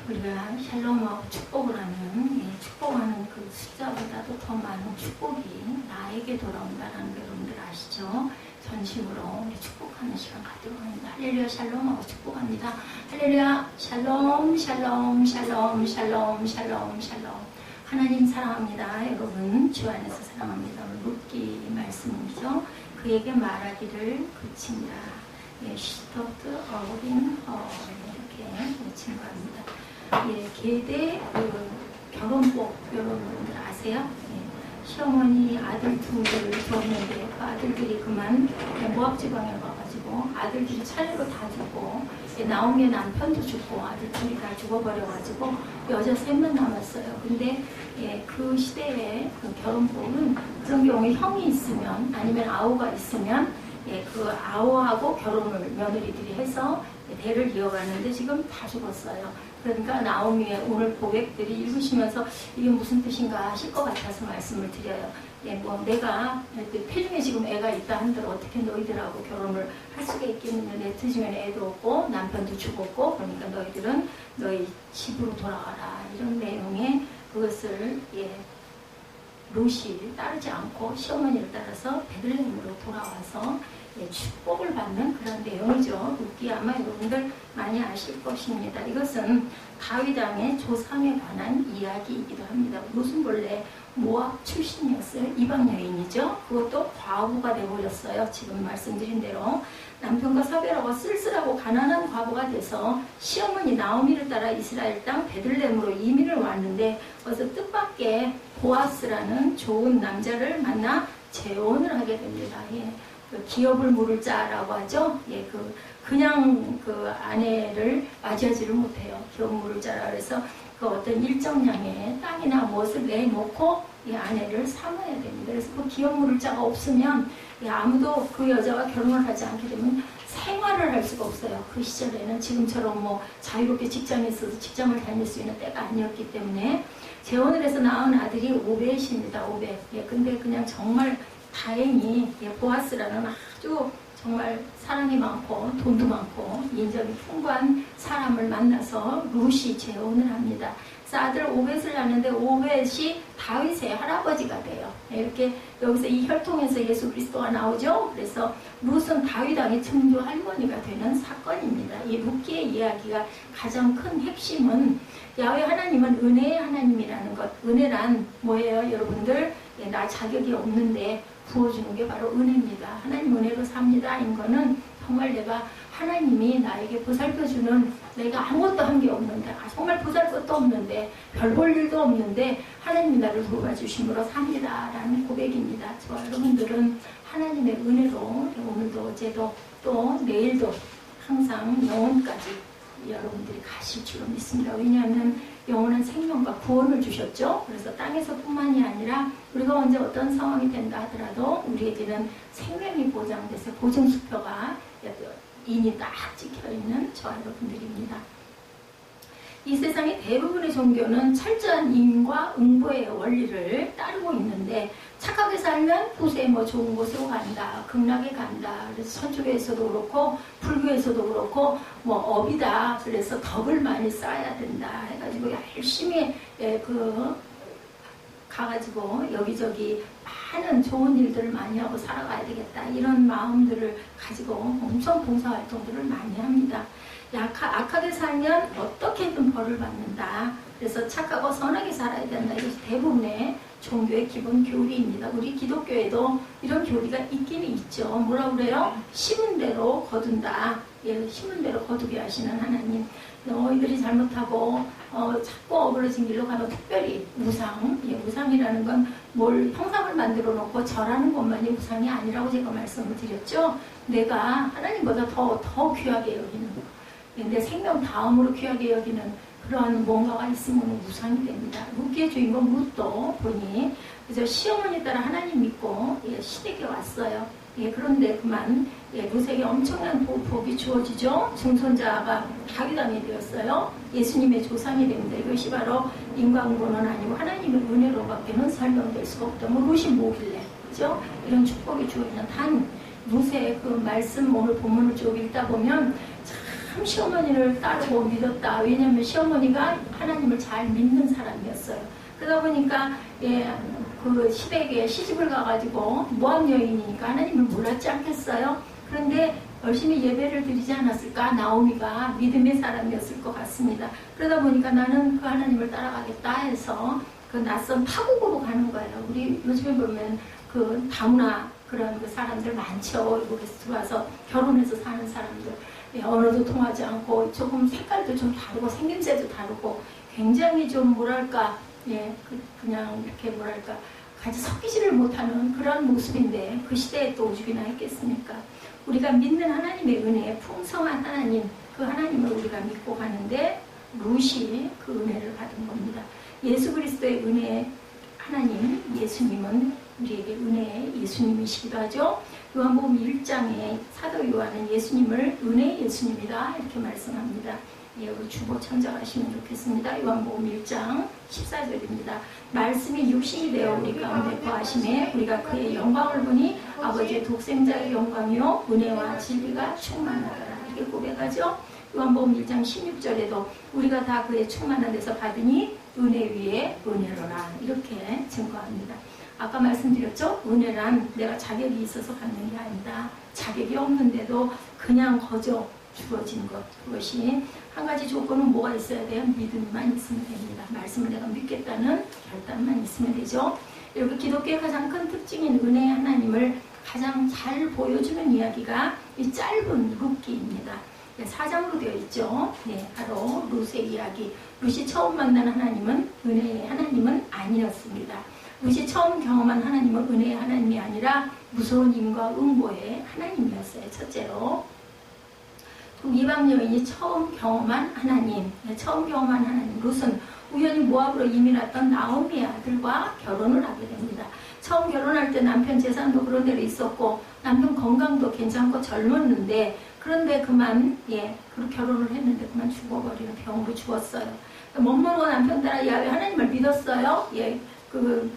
우리가 샬롬하고 축복을 하면 축복하는 그 숫자보다도 더 많은 축복이 나에게 돌아온다는 거 여러분들 아시죠? 전심으로 우리 축복하는 시간 갖도록 합니다. 할렐루야 샬롬하고 축복합니다. 할렐루야 샬롬 샬롬 샬롬 샬롬 샬롬 샬롬. 하나님 사랑합니다. 여러분 주 안에서 사랑합니다. 룻기 말씀이죠. 그에게 말하기를 그친다. 시터트 어린 이렇게 친 겁니다. 계대 결혼복 여러분들 아세요? 시어머니 아들 둘을 줬는데 그 아들들이 그만 모압 지방에 가가지고 아들들이 차례로 다 죽고 나오미 남편도 죽고 아들 둘이 다 죽어버려가지고 여자 3명 남았어요. 근데 그 시대에 그 결혼복은 그런 경우에 형이 있으면 아니면 아우가 있으면 그 아우하고 결혼을 며느리들이 해서 대를 이어가는데 지금 다 죽었어요. 그러니까 나오미의 오늘 고백들이 읽으시면서 이게 무슨 뜻인가 하실 것 같아서 말씀을 드려요. 내가 필중에 지금 애가 있다 한들 어떻게 너희들하고 결혼을 할 수가 있겠느냐. 내 터지면 애도 없고 남편도 죽었고 그러니까 너희들은 너희 집으로 돌아가라. 이런 내용의 그것을 롯이 따르지 않고 시어머니를 따라서 베들레헴으로 돌아와서 축복을 받는 그런 내용이죠. 룻기 아마 여러분들 많이 아실 것입니다. 이것은 다윗 왕의 조상에 관한 이야기이기도 합니다. 롯은 본래 모압 출신이었어요. 이방 여인이죠. 그것도 과부가 되어버렸어요. 지금 말씀드린 대로 남편과 사별하고 쓸쓸하고 가난한 과부가 돼서 시어머니 나오미를 따라 이스라엘 땅 베들레헴으로 이민을 왔는데 어서 뜻밖의 보아스라는 좋은 남자를 만나 재혼을 하게 됩니다. 기업을 물을 자라고 하죠. 그냥 그 아내를 맞이하지를 못해요. 기업 물을 자라 그래서 그 어떤 일정량의 땅이나 무엇을 내놓고 이 아내를 삼아야 됩니다. 그래서 그 기업 물을 자가 없으면 아무도 그 여자와 결혼을 하지 않게 되면 생활을 할 수가 없어요. 그 시절에는 지금처럼 자유롭게 직장에 있어서 직장을 다닐 수 있는 때가 아니었기 때문에 재혼을 해서 낳은 아들이 오벳입니다. 오벳. 근데 그냥 정말 다행히 보아스라는 아주 정말 사랑이 많고 돈도 많고 인정이 풍부한 사람을 만나서 룻이 재혼을 합니다. 그래서 아들 오벳을 낳는데 오벳이 다윗의 할아버지가 돼요. 이렇게 여기서 이 혈통에서 예수 그리스도가 나오죠. 그래서 룻은 다윗 왕의 증조 할머니가 되는 사건입니다. 이 룻기의 이야기가 가장 큰 핵심은 야훼 하나님은 은혜의 하나님이라는 것. 은혜란 뭐예요 여러분들? 나 자격이 없는데 부어주는 게 바로 은혜입니다. 하나님 은혜로 삽니다. 인 거는 정말 내가 하나님이 나에게 보살펴주는 내가 아무것도 한 게 없는데 정말 보살 것도 없는데 별 볼 일도 없는데 하나님이 나를 도와주심으로 삽니다. 라는 고백입니다. 저와 여러분들은 하나님의 은혜로 오늘도 어제도 또 내일도 항상 영원까지 여러분들이 가실 줄로 믿습니다. 왜냐하면 영원한 생명과 구원을 주셨죠. 그래서 땅에서뿐만이 아니라 우리가 언제 어떤 상황이 된다 하더라도 우리에게는 생명이 보장돼서 보증수표가 인이 딱 찍혀있는 저와 여러분들입니다. 이 세상의 대부분의 종교는 철저한 인과 응보의 원리를 따르고 있는데 착하게 살면 후세에 좋은 곳으로 간다, 극락에 간다. 그래서 천주교에서도 그렇고 불교에서도 그렇고 업이다. 그래서 덕을 많이 쌓아야 된다. 해가지고 열심히 가가지고 여기저기 많은 좋은 일들을 많이 하고 살아가야 되겠다. 이런 마음들을 가지고 엄청 봉사활동들을 많이 합니다. 악하게 살면 어떻게든 벌을 받는다. 그래서 착하고 선하게 살아야 된다. 이것이 대부분의 종교의 기본 교리입니다. 우리 기독교에도 이런 교리가 있기는 있죠. 뭐라 그래요? 심은 대로 거둔다. 심은 대로 거두게 하시는 하나님. 너희들이 잘못하고 자꾸 어그러진 길로 가면 특별히 우상. 우상이라는 건 뭘 형상을 만들어 놓고 절하는 것만이 우상이 아니라고 제가 말씀을 드렸죠. 내가 하나님보다 더 귀하게 여기는 내 생명 다음으로 귀하게 여기는 그러한 뭔가가 있으면 우상이 됩니다. 룻기의 주인공 룻도 보니 그래서 시어머니 따라 하나님 믿고 시댁에 왔어요. 그런데 그만 룻에게 엄청난 복이 주어지죠. 증손자가 다윗 왕이 되었어요. 예수님의 조상이 됩니다. 이것이 바로 인간구는 아니고 하나님의 은혜로밖에는 설명될 수가 없다. 룻이 뭐길래 그죠? 이런 축복이 주어지는 단 룻의 그 말씀 오늘 본문을 쭉 읽다 보면 참 참 시어머니를 따르고 믿었다. 왜냐하면 시어머니가 하나님을 잘 믿는 사람이었어요. 그러다 보니까 그 시댁에 시집을 가가지고 모압 여인이니까 하나님을 몰랐지 않겠어요? 그런데 열심히 예배를 드리지 않았을까? 나오미가 믿음의 사람이었을 것 같습니다. 그러다 보니까 나는 그 하나님을 따라가겠다 해서 그 낯선 타국으로 가는 거예요. 우리 요즘에 보면 그 다문화 그런 그 사람들 많죠. 외국에서 들어와서 결혼해서 사는 사람들. 언어도 통하지 않고 조금 색깔도 좀 다르고 생김새도 다르고 굉장히 좀 뭐랄까 그냥 이렇게 뭐랄까 같이 섞이지를 못하는 그런 모습인데 그 시대에 또 오죽이나 했겠습니까? 우리가 믿는 하나님의 은혜, 풍성한 하나님, 그 하나님을 우리가 믿고 가는데 룻이 그 은혜를 받은 겁니다. 예수 그리스도의 은혜, 하나님, 예수님은 우리에게 은혜의 예수님이시기도 하죠. 요한복음 1장에 사도 요한은 예수님을 은혜의 예수님이다 이렇게 말씀합니다. 우리 주보 참작하시면 좋겠습니다. 요한복음 1장 14절입니다. 말씀이 육신이 되어 우리 가운데 거하심에 우리가 그의 영광을 보니 아버지의 독생자의 영광이요 은혜와 진리가 충만하더라 이렇게 고백하죠. 요한복음 1장 16절에도 우리가 다 그의 충만한 데서 받으니 은혜 위에 은혜로라 이렇게 증거합니다. 아까 말씀드렸죠? 은혜란 내가 자격이 있어서 받는 게 아니다. 자격이 없는데도 그냥 거저 주어진 것. 그것이 한 가지 조건은 뭐가 있어야 돼요? 믿음만 있으면 됩니다. 말씀을 내가 믿겠다는 결단만 있으면 되죠. 이렇게 기독교의 가장 큰 특징인 은혜의 하나님을 가장 잘 보여주는 이야기가 이 짧은 룻기입니다. 4장으로 되어 있죠. 바로 룻의 이야기. 룻이 처음 만난 하나님은 은혜의 하나님은 아니었습니다. 룻이 처음 경험한 하나님은 은혜의 하나님이 아니라 무서운 임과 응보의 하나님이었어요. 첫째로. 이방 여인이 처음 경험한 하나님, 룻은 우연히 모압으로 이민 왔던 나오미의 아들과 결혼을 하게 됩니다. 처음 결혼할 때 남편 재산도 그런 대로 있었고 남편 건강도 괜찮고 젊었는데 그런데 그만 그렇게 결혼을 했는데 그만 죽어버리는 병으로 죽었어요. 멋모르고 남편 따라 야훼 하나님을 믿었어요. 그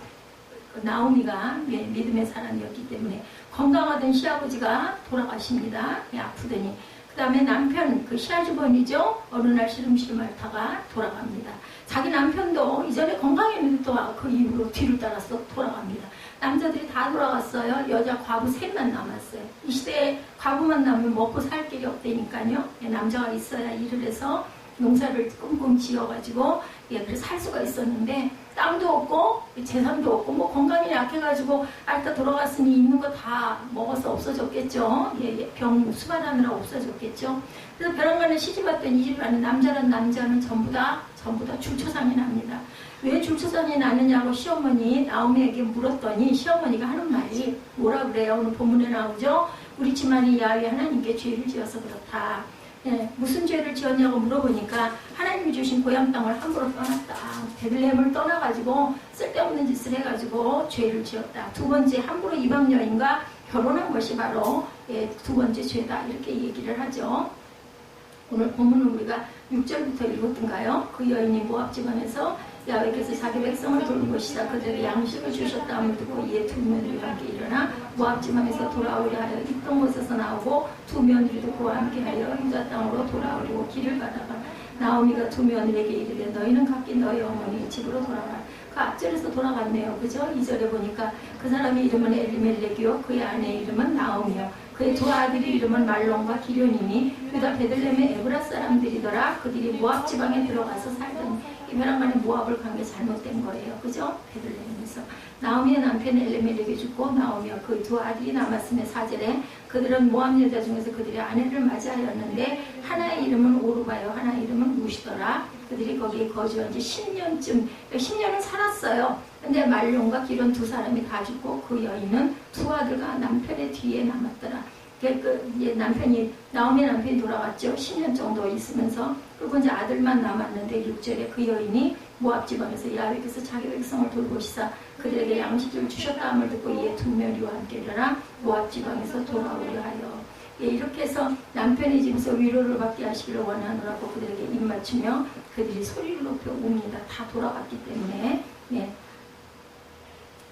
나오미가 믿음의 사람이었기 때문에 건강하던 시아버지가 돌아가십니다. 아프더니 그 다음에 남편 그 시아주버니죠. 어느 날 시름시름 앓다가 돌아갑니다. 자기 남편도 이전에 건강했는데 또 그 이후로 뒤를 따라서 돌아갑니다. 남자들이 다 돌아갔어요. 여자 과부 셋만 남았어요. 이 시대에 과부만 남으면 먹고 살 길이 없다니까요. 남자가 있어야 일을 해서 농사를 꽁꽁 지어가지고 그래서 살 수가 있었는데 땅도 없고 재산도 없고 뭐 건강이 약해가지고 앓다 돌아갔으니 있는 거 다 먹어서 없어졌겠죠. 병 수발하느라 없어졌겠죠. 그래서 벼랑간에 시집왔던 이집안에 남자는 전부 다 줄초상이 납니다. 왜 줄초상이 나느냐고 시어머니 나오미에게 물었더니 시어머니가 하는 말이 뭐라 그래요? 오늘 본문에 나오죠. 우리 집안이 야훼 하나님께 죄를 지어서 그렇다. 무슨 죄를 지었냐고 물어보니까 하나님이 주신 고향 땅을 함부로 떠났다. 베들레헴을 떠나가지고 쓸데없는 짓을 해가지고 죄를 지었다. 두 번째 함부로 이방 여인과 결혼한 것이 바로 두 번째 죄다. 이렇게 얘기를 하죠. 오늘 본문은 우리가 6절부터 읽었던가요? 그 여인이 모압 지방에서 야훼께서 자기 백성을 돌본 것이다. 그들에게 양식을 주셨다함을 듣고 이에 두 며느리와 함께 일어나 모압 지방에서 돌아오려 하여 있던 곳에서 나오고 두 며느리도 그와 함께 하여 유다 땅으로 돌아오려고 길을 가다가 나오미가 두 며느리에게 이르되 너희는 각기 너희 어머니 집으로 돌아가라. 그 앞절에서 돌아갔네요. 그죠? 2절에 보니까 그 사람의 이름은 엘리멜렉이요 그의 아내의 이름은 나오미요 그의 두 아들의 이름은 말론과 기련이니 유다 베들레헴의 에브라 사람들이더라. 그들이 모압 지방에 들어가서 살던 이 벼랑간에 모압을 간 게 잘못된 거예요. 그죠? 베들레헴에서 나오미의 남편 엘리멜렉이 죽고 나오미와 그의 두 아들이 남았음에 4절에 그들은 모압 여자 중에서 그들의 아내를 맞이하였는데 하나의 이름은 오르바요 하나의 이름은 룻이더라. 그들이 거기에 거주한 지 10년은 살았어요. 근데 말론과 기련 두 사람이 다 죽고 그 여인은 두 아들과 남편의 뒤에 남았더라. 남편이 나오미 남편이 돌아왔죠. 10년 정도 있으면서 그리고 이제 아들만 남았는데 6절에 그 여인이 모압 지방에서 야훼께서 자기 백성을 돌보시사 그들에게 양식을 주셨다함을 듣고 이에 두 며느리와 함께 일어나 모압 지방에서 돌아오려 하여 이렇게 해서 남편의 집에서 위로를 받게 하시기를 원하노라고 그들에게 입맞추며 그들이 소리를 높여 웁니다. 다 돌아갔기 때문에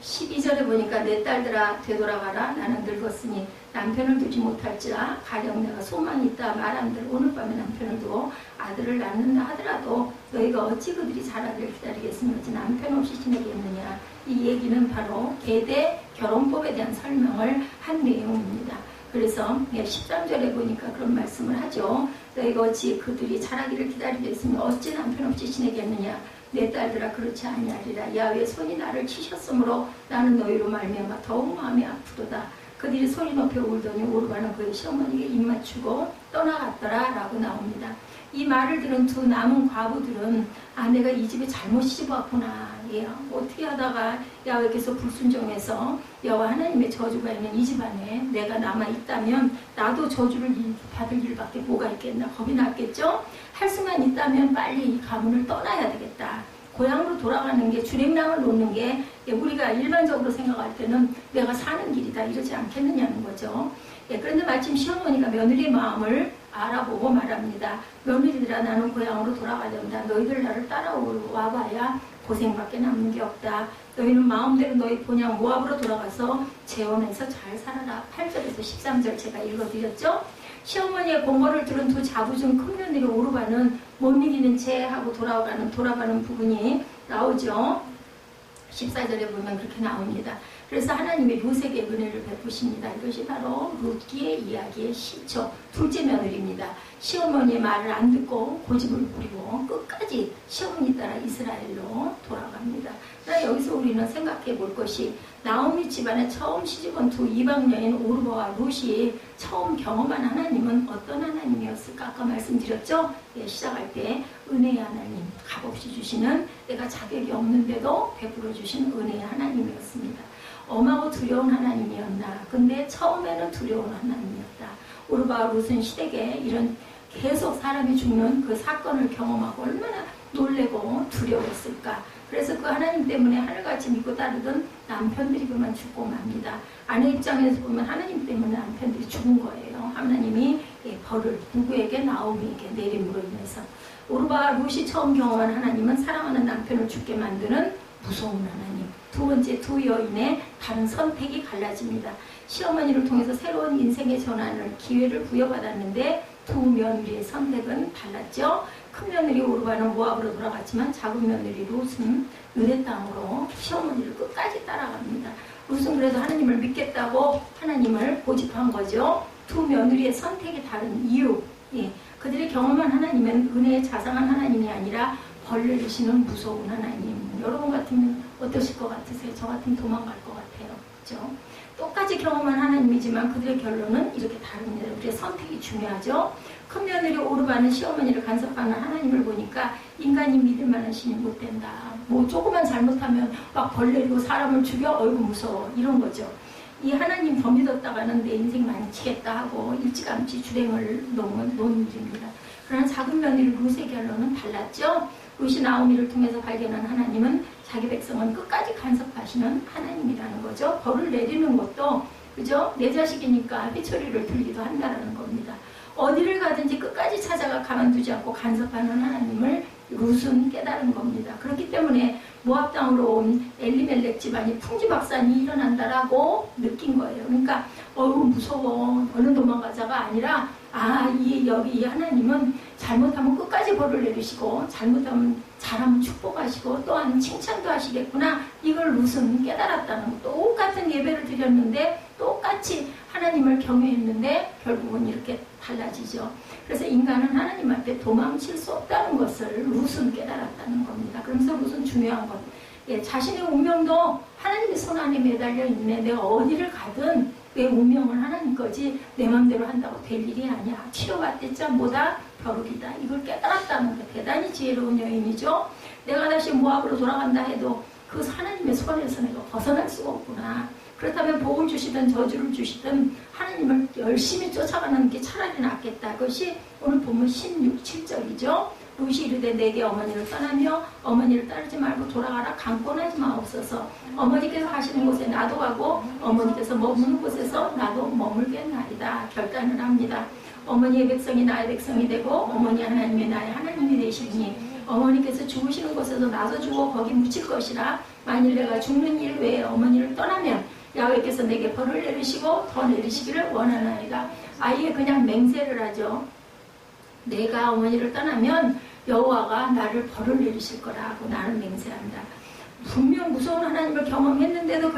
12절에 보니까 내 딸들아 되돌아가라 나는 늙었으니 남편을 두지 못할지라 가령 내가 소망이 있다 말 안 들어 오늘 밤에 남편을 두고 아들을 낳는다 하더라도 너희가 어찌 그들이 자라기를 기다리겠으며 어찌 남편 없이 지내겠느냐. 이 얘기는 바로 계대 결혼법에 대한 설명을 한 내용입니다. 그래서 13절에 보니까 그런 말씀을 하죠. 너희가 어찌 그들이 자라기를 기다리겠으며 어찌 남편 없이 지내겠느냐. 내 딸들아 그렇지 아니하리라. 야훼의 손이 나를 치셨으므로 나는 너희로 말미암아 더욱 마음이 아프도다. 그들이 소리 높여 울더니 오르바는 그의 시어머니에게 입맞추고 떠나갔더라 라고 나옵니다. 이 말을 들은 두 남은 과부들은 아 내가 이 집에 잘못 시집왔구나. 예, 어떻게 하다가 야훼께서 불순종해서 여호와 하나님의 저주가 있는 이 집안에 내가 남아있다면 나도 저주를 받을 일밖에 뭐가 있겠나. 겁이 났겠죠. 할 수만 있다면 빨리 이 가문을 떠나야 되겠다. 고향으로 돌아가는 게 주랭랑을 놓는 게 우리가 일반적으로 생각할 때는 내가 사는 길이다 이러지 않겠느냐는 거죠. 그런데 마침 시어머니가 며느리의 마음을 알아보고 말합니다. 며느리들아 나는 고향으로 돌아가려다. 너희들 나를 따라와봐야 고생밖에 남는 게 없다. 너희는 마음대로 너희 본향 모압으로 돌아가서 재혼해서 잘 살아라. 8절에서 13절 제가 읽어드렸죠. 시어머니의 공고를 들은 두 자부 중 큰 며느리 오르바는 못 이기는 채 하고 돌아가는 부분이 나오죠. 14절에 보면 그렇게 나옵니다. 그래서 하나님의 요셉에게 은혜를 베푸십니다. 이것이 바로 룻기의 이야기의 시초 둘째 며느리입니다. 시어머니의 말을 안 듣고 고집을 부리고 끝까지 시어머니 따라 이스라엘로 돌아갑니다. 그러나 여기서 우리는 생각해 볼 것이 나오미 집안에 처음 시집온 두 이방 여인 오르바와 룻이 처음 경험한 하나님은 어떤 하나님이었을까? 아까 말씀드렸죠? 시작할 때 은혜의 하나님, 값없이 주시는 내가 자격이 없는데도 베풀어 주신 은혜의 하나님이었습니다. 엄하고 두려운 하나님이었나? 근데 처음에는 두려운 하나님이었다. 오르바와 룻은 시댁에 이런 계속 사람이 죽는 그 사건을 경험하고 얼마나 놀래고 두려웠을까? 그래서 그 하나님 때문에 하늘같이 믿고 따르던 남편들이 그만 죽고 맙니다. 아내 입장에서 보면 하나님 때문에 남편들이 죽은 거예요. 하나님이 벌을 누구에게? 나오미에게 내림으로 인해서. 오르바와 룻이 처음 경험한 하나님은 사랑하는 남편을 죽게 만드는 무서운 하나님. 두 번째 두 여인의 다른 선택이 갈라집니다. 시어머니를 통해서 새로운 인생의 전환을 기회를 부여받았는데 두 며느리의 선택은 달랐죠. 큰 며느리 오르바는 모압으로 돌아갔지만 작은 며느리 룻은 유대 땅으로 시어머니를 끝까지 따라갑니다. 룻은 그래도 하나님을 믿겠다고 하나님을 고집한 거죠. 두 며느리의 선택이 다른 이유, 그들이 경험한 하나님은 은혜의 자상한 하나님이 아니라 벌 내리시는 무서운 하나님. 여러분 같으면 어떠실 것 같으세요? 저 같으면 도망갈 것 같아요. 그렇죠? 똑같이 경험한 하나님이지만 그들의 결론은 이렇게 다릅니다. 우리의 선택이 중요하죠. 큰 며느리 오르바는 시어머니를 간섭하는 하나님을 보니까 인간이 믿을 만한 신이 못 된다. 뭐 조금만 잘못하면 막 벌 내리고 사람을 죽여? 어이구 무서워. 이런 거죠. 이 하나님 더 믿었다가는 내 인생 많이 치겠다 하고 일찌감치 주랭을 놓은 일입니다. 그러나 작은 며느리 룻의 결론은 달랐죠. 룻이 나오미를 통해서 발견한 하나님은 자기 백성은 끝까지 간섭하시는 하나님이라는 거죠. 벌을 내리는 것도 그죠? 내 자식이니까 삐처리를 들기도 한다는 겁니다. 어디를 가든지 끝까지 찾아가 가만두지 않고 간섭하는 하나님을 룻은 깨달은 겁니다. 그렇기 때문에 모압 땅으로 온 엘리멜렉 집안이 풍지박산이 일어난다라고 느낀 거예요. 그러니까 무서워 얼른 도망가자가 아니라 여기 이 하나님은 잘못하면 끝까지 벌을 내리시고 잘못하면 잘하면 축복하시고 또한 칭찬도 하시겠구나. 이걸 룻은 깨달았다는 거. 똑같은 예배를 드렸는데 똑같이 하나님을 경외했는데 결국은 이렇게 달라지죠. 그래서 인간은 하나님 앞에 도망칠 수 없다는 것을 룻은 깨달았다는 겁니다. 그러면서 룻은 중요한 것, 자신의 운명도 하나님의 손 안에 매달려 있네. 내가 어디를 가든 내 운명은 하나님 거지 내 마음대로 한다고 될 일이 아니야. 치료받겠자 뭐다? 벼룩이다. 이걸 깨달았다는 거. 대단히 지혜로운 여인이죠. 내가 다시 모압으로 돌아간다 해도 그 하나님의 손에서 내가 벗어날 수가 없구나. 그렇다면 복을 주시든 저주를 주시든 하나님을 열심히 쫓아가는 게 차라리 낫겠다. 그것이 오늘 보면 16, 7절이죠. 룻이 이르되 내게 어머니를 떠나며 어머니를 따르지 말고 돌아가라. 강권하지 마옵소서. 어머니께서 가시는 곳에 나도 가고 어머니께서 머무는 곳에서 나도 머물겠나이다. 결단을 합니다. 어머니의 백성이 나의 백성이 되고 어머니 하나님의 나의 하나님이 되시니 어머니께서 죽으시는 곳에서 나도 죽어 거기 묻힐 것이라. 만일 내가 죽는 일 외에 어머니를 떠나면 야훼께서 내게 벌을 내리시고 더 내리시기를 원하나이다. 아예 그냥 맹세를 하죠. 내가 어머니를 떠나면 여호와가 나를 벌을 내리실 거라고 나는 맹세한다. 분명 무서운 하나님을 경험했는데도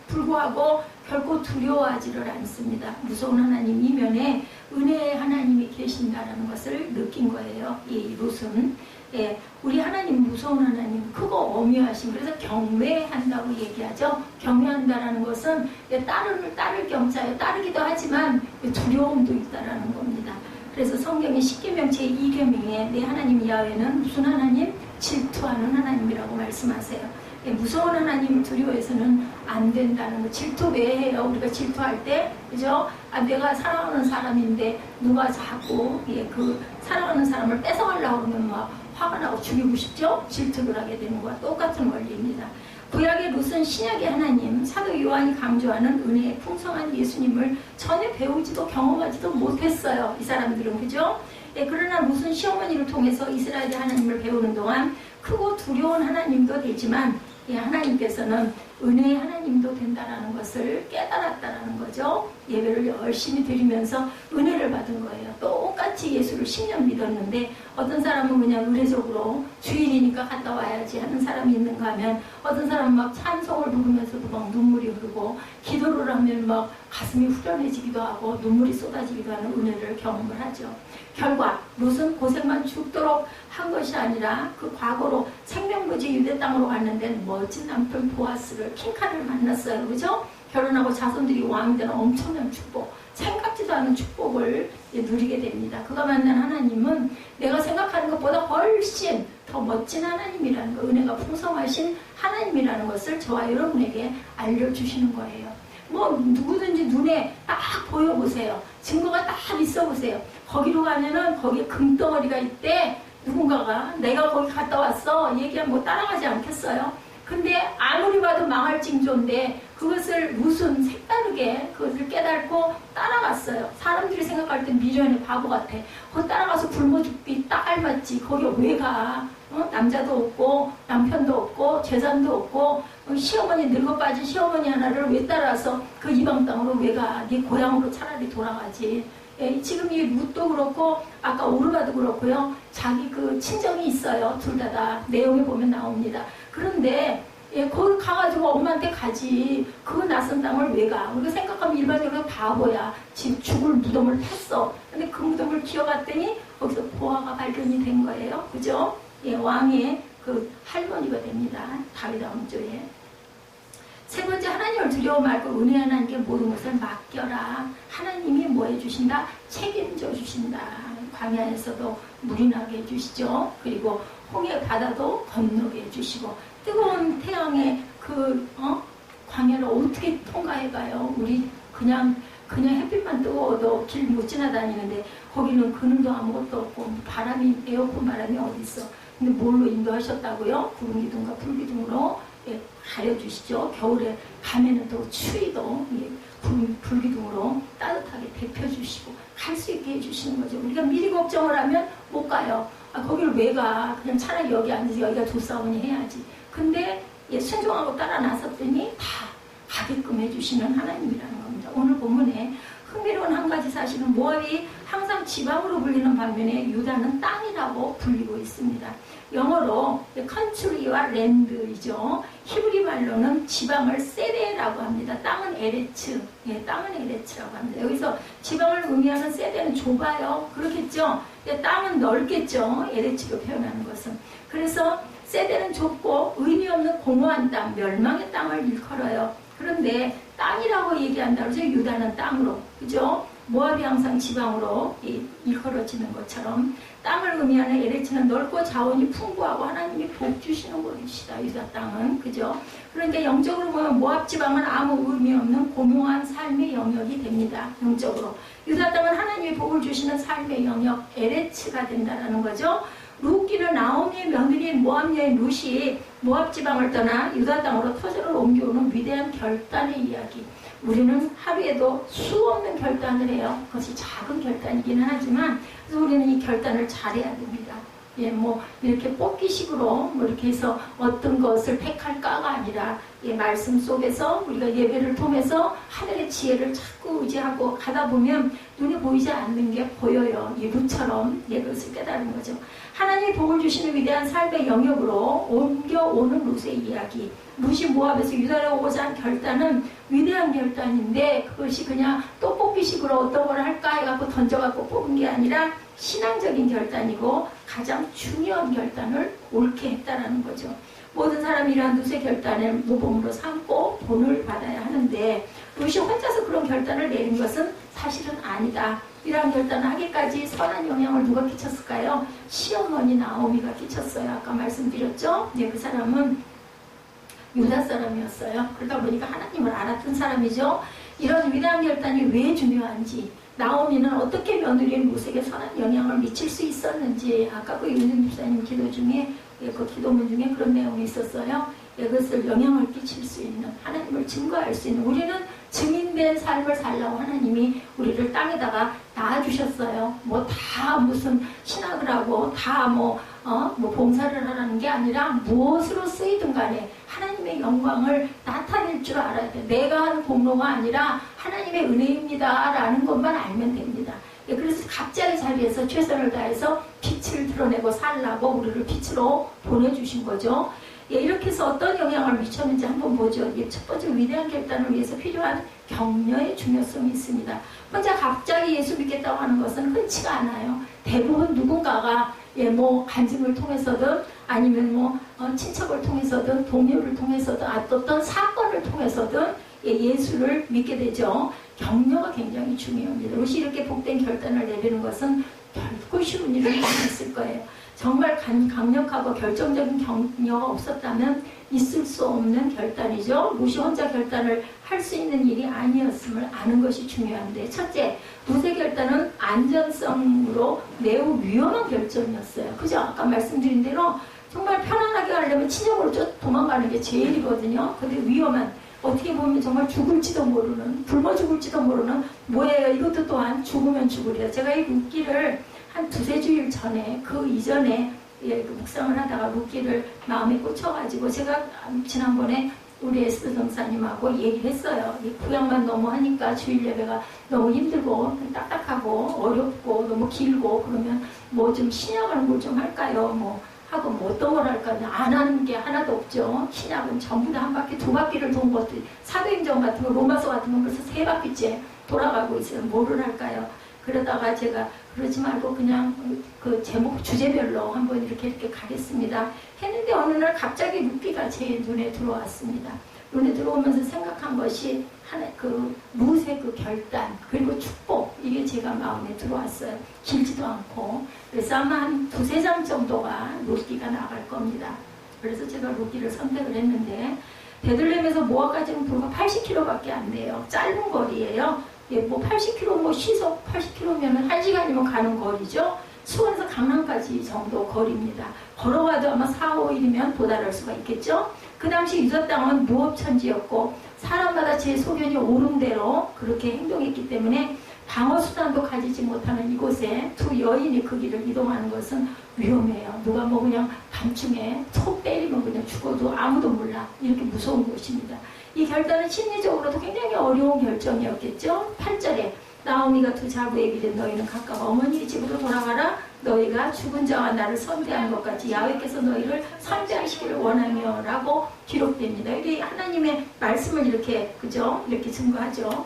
불구하고 결코 두려워하지를 않습니다. 무서운 하나님 이면에 은혜의 하나님이 계신다는 것을 느낀 거예요. 이 롯은. 예, 우리 하나님 무서운 하나님, 크고 어미하신, 그래서 경외한다고 얘기하죠. 경외한다라는 것은 따를 경자예요. 따르기도 하지만 두려움도 있다라는 겁니다. 그래서 성경의 십계명 제2계명에 내 하나님 야훼는 무슨 하나님? 질투하는 하나님이라고 말씀하세요. 예, 무서운 하나님을 두려워해서는 안 된다는 거. 질투 왜 해요? 우리가 질투할 때, 그죠? 아, 내가 사랑하는 사람인데 누가 자꾸 그 사랑하는 사람을 뺏어가려고 그러면 막 화가 나고 죽이고 싶죠? 질투를 하게 되는 거와 똑같은 원리입니다. 구약의 롯은 신약의 하나님, 사도 요한이 강조하는 은혜의 풍성한 예수님을 전혀 배우지도 경험하지도 못했어요. 이 사람들은, 그죠? 예, 그러나 롯은 시어머니를 통해서 이스라엘의 하나님을 배우는 동안 크고 두려운 하나님도 되지만 하나님께서는 은혜의 하나님도 된다라는 것을 깨달았다라는 거죠. 예배를 열심히 드리면서 은혜를 받은 거예요. 똑같이 예수를 10년 믿었는데 어떤 사람은 그냥 의례적으로 주일이니까 갔다 와야지 하는 사람이 있는가 하면 어떤 사람은 막 찬송을 부르면서도 막 눈물이 흐르고 기도를 하면 막 가슴이 후련해지기도 하고 눈물이 쏟아지기도 하는 은혜를 경험을 하죠. 결과 롯은 고생만 죽도록 한 것이 아니라 그 과거로 생명부지 유대 땅으로 갔는데 멋진 남편 보아스를 킹카를 만났어요. 그죠? 결혼하고 자손들이 왕이 되는 엄청난 축복, 생각지도 않은 축복을 누리게 됩니다. 그가 만난 하나님은 내가 생각하는 것보다 훨씬 더 멋진 하나님이라는 거, 은혜가 풍성하신 하나님이라는 것을 저와 여러분에게 알려주시는 거예요. 뭐 누구든지 눈에 딱 보여보세요. 증거가 딱 있어보세요. 거기로 가면은 거기에 금덩어리가 있대. 누군가가 내가 거기 갔다 왔어 얘기하면 뭐 따라가지 않겠어요? 근데 아무리 봐도 망할 징조인데 그것을 무슨 색다르게 그것을 깨닫고 따라갔어요. 사람들이 생각할 땐 미련의 바보 같아. 거기 따라가서 굶어 죽기 딱 알맞지. 거기 왜 가? 남자도 없고 남편도 없고 재산도 없고 시어머니 늙어 빠진 시어머니 하나를 왜 따라서 그 이방 땅으로 왜 가? 네 고향으로 차라리 돌아가지. 예, 지금 이 룻도 그렇고 아까 오르바도 그렇고요. 자기 그 친정이 있어요. 둘 다 내용에 보면 나옵니다. 그런데 거기 가가지고 엄마한테 가지. 그 낯선 땅을 왜 가? 우리가 생각하면 일반적으로 바보야. 지금 죽을 무덤을 탔어. 근데 그 무덤을 기어갔더니 거기서 보아가 발견이 된 거예요. 그죠? 예, 왕의 그 할머니가 됩니다. 다윗 왕조에. 세 번째, 하나님을 두려워 말고 은혜 하나님께 모든 것을 맡겨라. 하나님이 뭐 해주신다? 책임져 주신다. 광야에서도 물이 나게 해주시죠. 그리고 홍해 바다도 건너게 해주시고 뜨거운 태양의 광야를 어떻게 통과해가요? 우리 그냥 햇빛만 뜨거워도 길 못 지나다니는데 거기는 그늘도 아무것도 없고 바람이 에어컨 바람이 어디 있어? 근데 뭘로 인도하셨다고요? 구름기둥과 불기둥으로 가려주시죠. 겨울에 가면은 또 추위도 불기둥으로 따뜻하게 데펴주시고 갈 수 있게 해주시는 거죠. 우리가 미리 걱정을 하면 못 가요. 아, 거기를 왜 가? 그냥 차라리 여기 앉아서 여기가 조사원이 해야지. 근데 순종하고 따라 나섰더니 다 가게끔 해주시는 하나님이라는 겁니다. 오늘 본문에 흥미로운 한 가지 사실은 모압이 항상 지방으로 불리는 반면에 유다는 땅이라고 불리고 있습니다. 영어로 country와 land이죠. 히브리 말로는 지방을 세데라고 합니다. 땅은 에레츠, 땅은 에레츠라고 합니다. 여기서 지방을 의미하는 세데는 좁아요. 그렇겠죠? 땅은 넓겠죠. 에레츠로 표현하는 것은. 그래서 세데는 좁고 의미 없는 공허한 땅, 멸망의 땅을 일컬어요. 그런데 땅이라고 얘기한다고 해서 유다는 땅으로, 그죠? 모압이 항상 지방으로 일컬어지는 것처럼 땅을 의미하는 에레츠는 넓고 자원이 풍부하고 하나님이 복 주시는 곳이다. 유다 땅은, 그죠? 그러니까 영적으로 보면 모압 지방은 아무 의미 없는 고명한 삶의 영역이 됩니다. 영적으로. 유다 땅은 하나님이 복을 주시는 삶의 영역, 에레츠가 된다는 거죠. 룻기는 나오미의 며느리인 모압 여인 룻이 모압 지방을 떠나 유다 땅으로 터전을 옮겨오는 위대한 결단의 이야기. 우리는 하루에도 수 없는 결단을 해요. 그것이 작은 결단이기는 하지만 그래서 우리는 이 결단을 잘해야 됩니다. 예, 뭐 이렇게 뽑기식으로 뭐 이렇게 해서 어떤 것을 택할까가 아니라 예, 말씀 속에서 우리가 예배를 통해서 하늘의 지혜를 자꾸 의지하고 가다 보면 눈에 보이지 않는 게 보여요. 이 루처럼 예, 그것을 깨달은 거죠. 하나님이 복을 주시는 위대한 삶의 영역으로 옮겨오는 룻의 이야기. 룻이 모압에서 유다로 오고자 한 결단은 위대한 결단인데 그것이 그냥 떡볶이식으로 어떤 걸 할까 해갖고 던져갖고 뽑은 게 아니라 신앙적인 결단이고 가장 중요한 결단을 옳게 했다라는 거죠. 모든 사람이 이러한 룻의 결단을 모범으로 삼고 본을 받아야 하는데 룻이 혼자서 그런 결단을 내린 것은 사실은 아니다. 이러한 결단을 하기까지 선한 영향을 누가 끼쳤을까요? 시어머니 나오미가 끼쳤어요. 아까 말씀드렸죠? 네, 그 사람은 유다 사람이었어요. 그러다 보니까 하나님을 알았던 사람이죠. 이런 위대한 결단이 왜 중요한지, 나오미는 어떻게 며느리인 룻에게 선한 영향을 미칠 수 있었는지, 아까 그 윤준 집사님 기도 중에, 그 기도문 중에 그런 내용이 있었어요. 그것을 영향을 끼칠 수 있는, 하나님을 증거할 수 있는, 우리는 증인된 삶을 살라고 하나님이 우리를 땅에다가 낳아주셨어요. 뭐 다 무슨 신학을 하고 다 뭐 봉사를 하라는 게 아니라 무엇으로 쓰이든 간에 하나님의 영광을 나타낼 줄 알아야 돼. 내가 하는 공로가 아니라 하나님의 은혜입니다 라는 것만 알면 됩니다. 그래서 각자의 자리에서 최선을 다해서 빛을 드러내고 살라고 우리를 빛으로 보내주신 거죠. 이렇게 해서 어떤 영향을 미쳤는지 한번 보죠. 첫 번째 위대한 결단을 위해서 필요한 격려의 중요성이 있습니다. 혼자 갑자기 예수 믿겠다고 하는 것은 흔치가 않아요. 대부분 누군가가 뭐 간증을 통해서든 아니면 뭐 친척을 통해서든 동료를 통해서든 어떤 사건을 통해서든 예수를 믿게 되죠. 격려가 굉장히 중요합니다. 롯이 이렇게 복된 결단을 내리는 것은 결코 쉬운 일은 아니었을 거예요. 정말 강력하고 결정적인 격려가 없었다면 있을 수 없는 결단이죠. 롯이 혼자 결단을 할 수 있는 일이 아니었음을 아는 것이 중요한데, 첫째, 롯의 결단은 안전성으로 매우 위험한 결정이었어요. 그죠? 아까 말씀드린 대로 정말 편안하게 하려면 친정으로 도망가는 게 제일이거든요. 근데 위험한, 어떻게 보면 정말 죽을지도 모르는, 굶어 죽을지도 모르는 뭐예요? 이것도 또한 죽으면 죽으래요. 제가 이 룻기를 한 두세 주일 전에, 그 이전에 묵상을 하다가 룻기를 마음에 꽂혀가지고 제가 지난번에 우리 에스더 전사님하고 얘기를 했어요. 이 구약만 너무 하니까 주일 예배가 너무 힘들고 딱딱하고 어렵고 너무 길고, 그러면 뭐 좀 신약을 뭘 좀 할까요? 뭐 하고 뭐 어떤 걸 할까요? 안 하는 게 하나도 없죠. 신약은 전부 다 한 바퀴, 두 바퀴를 돈 것도, 사도행전 같은 거, 로마서 같은 거 벌써 세 바퀴째 돌아가고 있어요. 뭐를 할까요? 그러다가 제가 그러지 말고 그냥 그 제목 주제별로 한번 이렇게 가겠습니다 했는데, 어느 날 갑자기 룻기가 제 눈에 들어왔습니다. 눈에 들어오면서 생각한 것이 그 룻의 그 결단 그리고 축복, 이게 제가 마음에 들어왔어요. 길지도 않고. 그래서 아마 한 두세 장 정도가 룻기가 나갈 겁니다. 그래서 제가 룻기를 선택을 했는데, 베들레헴에서 모압까지는 불과 80km밖에 안 돼요. 짧은 거리예요. 뭐 80km, 뭐 시속 80km면 1시간이면 가는 거리죠. 수원에서 강남까지 정도 거리입니다. 걸어가도 아마 4, 5일이면 도달할 수가 있겠죠. 그 당시 유다 땅은 무업천지였고 사람마다 제 소견이 옳은 대로 그렇게 행동했기 때문에 방어 수단도 가지지 못하는 이곳에 두 여인이 그 길을 이동하는 것은 위험해요. 누가 뭐 그냥 밤중에 속 때리면 그냥 죽어도 아무도 몰라. 이렇게 무서운 곳입니다. 이 결단은 심리적으로도 굉장히 어려운 결정이었겠죠. 8절에 나오미가 두 자부에 이르되 너희는 각각 어머니의 집으로 돌아가라. 너희가 죽은 자와 나를 선대한 것 같이 야훼께서 너희를 선대하시기를 원하며 라고 기록됩니다. 이게 하나님의 말씀을 이렇게, 그죠? 이렇게 증거하죠.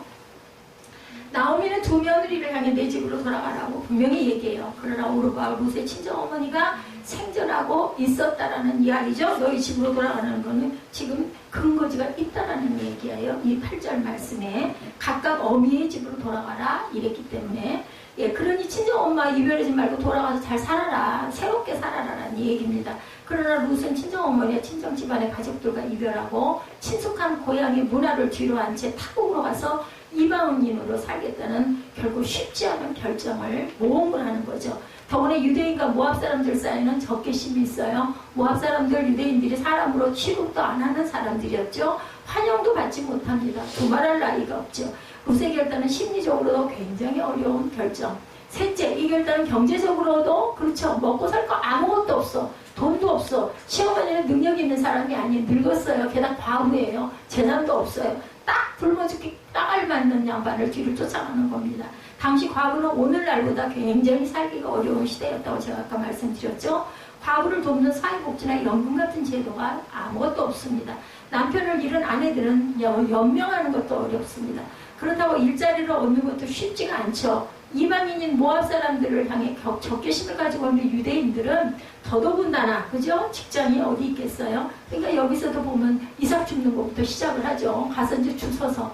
나오미는 두 며느리를 향해 내 집으로 돌아가라고 분명히 얘기해요. 그러나 오르바와 룻의 친정어머니가 생존하고 있었다라는 이야기죠. 너희 집으로 돌아가는 거는 지금 근거지가 있다라는 얘기예요. 이 8절 말씀에 각각 어미의 집으로 돌아가라 이랬기 때문에, 그러니 친정엄마 이별하지 말고 돌아가서 잘 살아라, 새롭게 살아라라는 얘기입니다. 그러나 룻은 친정어머니와 친정집안의 가족들과 이별하고 친숙한 고향의 문화를 뒤로 한 채 타국으로 가서 이방인으로 살겠다는 결국 쉽지 않은 결정을 모험을 하는 거죠. 더구나 유대인과 모압 사람들 사이에는 적개심이 있어요. 모압 사람들, 유대인들이 사람으로 취급도 안 하는 사람들이었죠. 환영도 받지 못합니다. 두말할 나이가 없죠. 룻의 결단은 심리적으로도 굉장히 어려운 결정. 셋째, 이 결단은 경제적으로도 그렇죠. 먹고 살 거 아무것도 없어. 돈도 없어. 시어머니는 능력 있는 사람이 아니에요. 늙었어요. 게다가 과부예요. 재산도 없어요. 딱 굶어 죽기 딱 알맞는 양반을 뒤를 쫓아가는 겁니다. 당시 과부는 오늘날보다 굉장히 살기가 어려운 시대였다고 제가 아까 말씀드렸죠. 과부를 돕는 사회복지나 연금 같은 제도가 아무것도 없습니다. 남편을 잃은 아내들은 연명하는 것도 어렵습니다. 그렇다고 일자리를 얻는 것도 쉽지가 않죠. 이방인인 모압 사람들을 향해 적개심을 가지고 있는 유대인들은 더더군다나 그죠? 직장이 어디 있겠어요? 그러니까 여기서도 보면 이삭 줍는 것부터 시작을 하죠. 가서 이제 주워서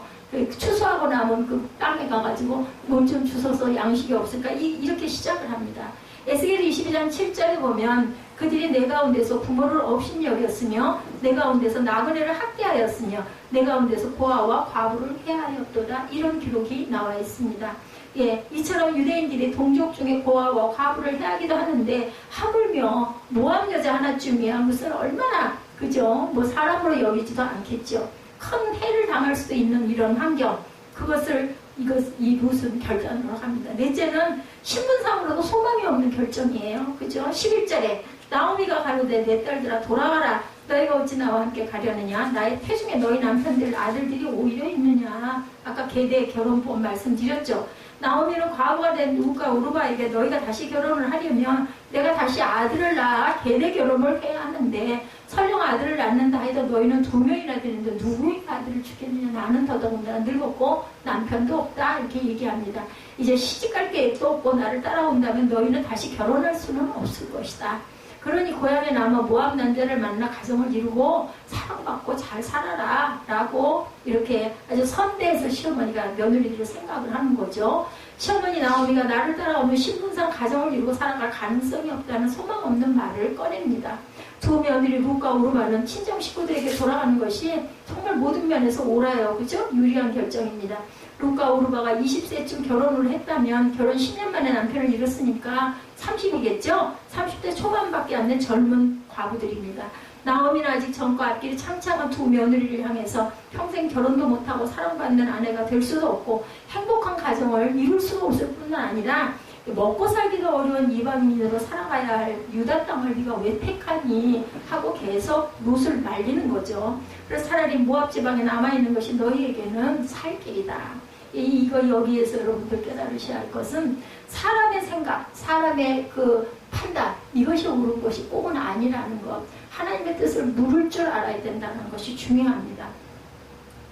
추수하고 남은 그 땅에 가가지고 뭘 좀 주워서 양식이 없으니까 이렇게 시작을 합니다. 에스겔 22장 7절에 보면 그들이 내 가운데서 부모를 없인 여겼으며 내 가운데서 나그네를 학대하였으며 내 가운데서 고아와 과부를 해하였도다. 이런 기록이 나와 있습니다. 예, 이처럼 유대인들이 동족 중에 고아와 과부를 해하기도 하는데 하물며 모압 여자 하나쯤이야 무슨 얼마나 그죠? 뭐 사람으로 여기지도 않겠죠. 큰 해를 당할 수도 있는 이런 환경, 그것을 이 무슨 결단으로 합니다. 넷째는 신분상으로도 소망이 없는 결정이에요. 그죠? 11절에 나오미가 가로되 내 딸들아 돌아가라. 너희가 어찌 나와 함께 가려느냐? 나의 태중에 너희 남편들 아들들이 오히려 있느냐? 아까 계대 결혼법 말씀드렸죠. 나오미는 과부가 된 룻과 오르바에게 너희가 다시 결혼을 하려면 내가 다시 아들을 낳아 계대 결혼을 해야 하는데 설령 아들을 낳는다 해도 너희는 2명이나 되는데 누구의 아들을 주겠느냐? 나는 더더군다나 늙었고 남편도 없다. 이렇게 얘기합니다. 이제 시집갈 계획도 없고 나를 따라온다면 너희는 다시 결혼할 수는 없을 것이다. 그러니 고향에 남아 모압 남자를 만나 가정을 이루고 사랑받고 잘 살아라 라고 이렇게 아주 선대해서 시어머니가 며느리들을 생각을 하는 거죠. 시어머니 나오미가 나를 따라오면 신분상 가정을 이루고 살아갈 가능성이 없다는 소망 없는 말을 꺼냅니다. 두 며느리 룻과 오르바는 친정 식구들에게 돌아가는 것이 정말 모든 면에서 옳아요. 그죠? 유리한 결정입니다. 룻과 오르바가 20세쯤 결혼을 했다면 결혼 10년 만에 남편을 잃었으니까 30이겠죠? 30대 초반밖에 안 된 젊은 과부들입니다. 나오미는 아직 전과 앞길이 창창한 두 며느리를 향해서 평생 결혼도 못하고 사랑받는 아내가 될 수도 없고 행복한 가정을 이룰 수가 없을 뿐만 아니라 먹고 살기도 어려운 이방인으로 살아가야 할 유다 땅을 네가 왜 택하니 하고 계속 룻을 말리는 거죠. 그래서 차라리 모압 지방에 남아있는 것이 너희에게는 살 길이다. 이거 여기에서 여러분들 깨달으셔야 할 것은 사람의 생각, 사람의 그 판단, 이것이 옳은 것이 꼭은 아니라는 것, 하나님의 뜻을 물을 줄 알아야 된다는 것이 중요합니다.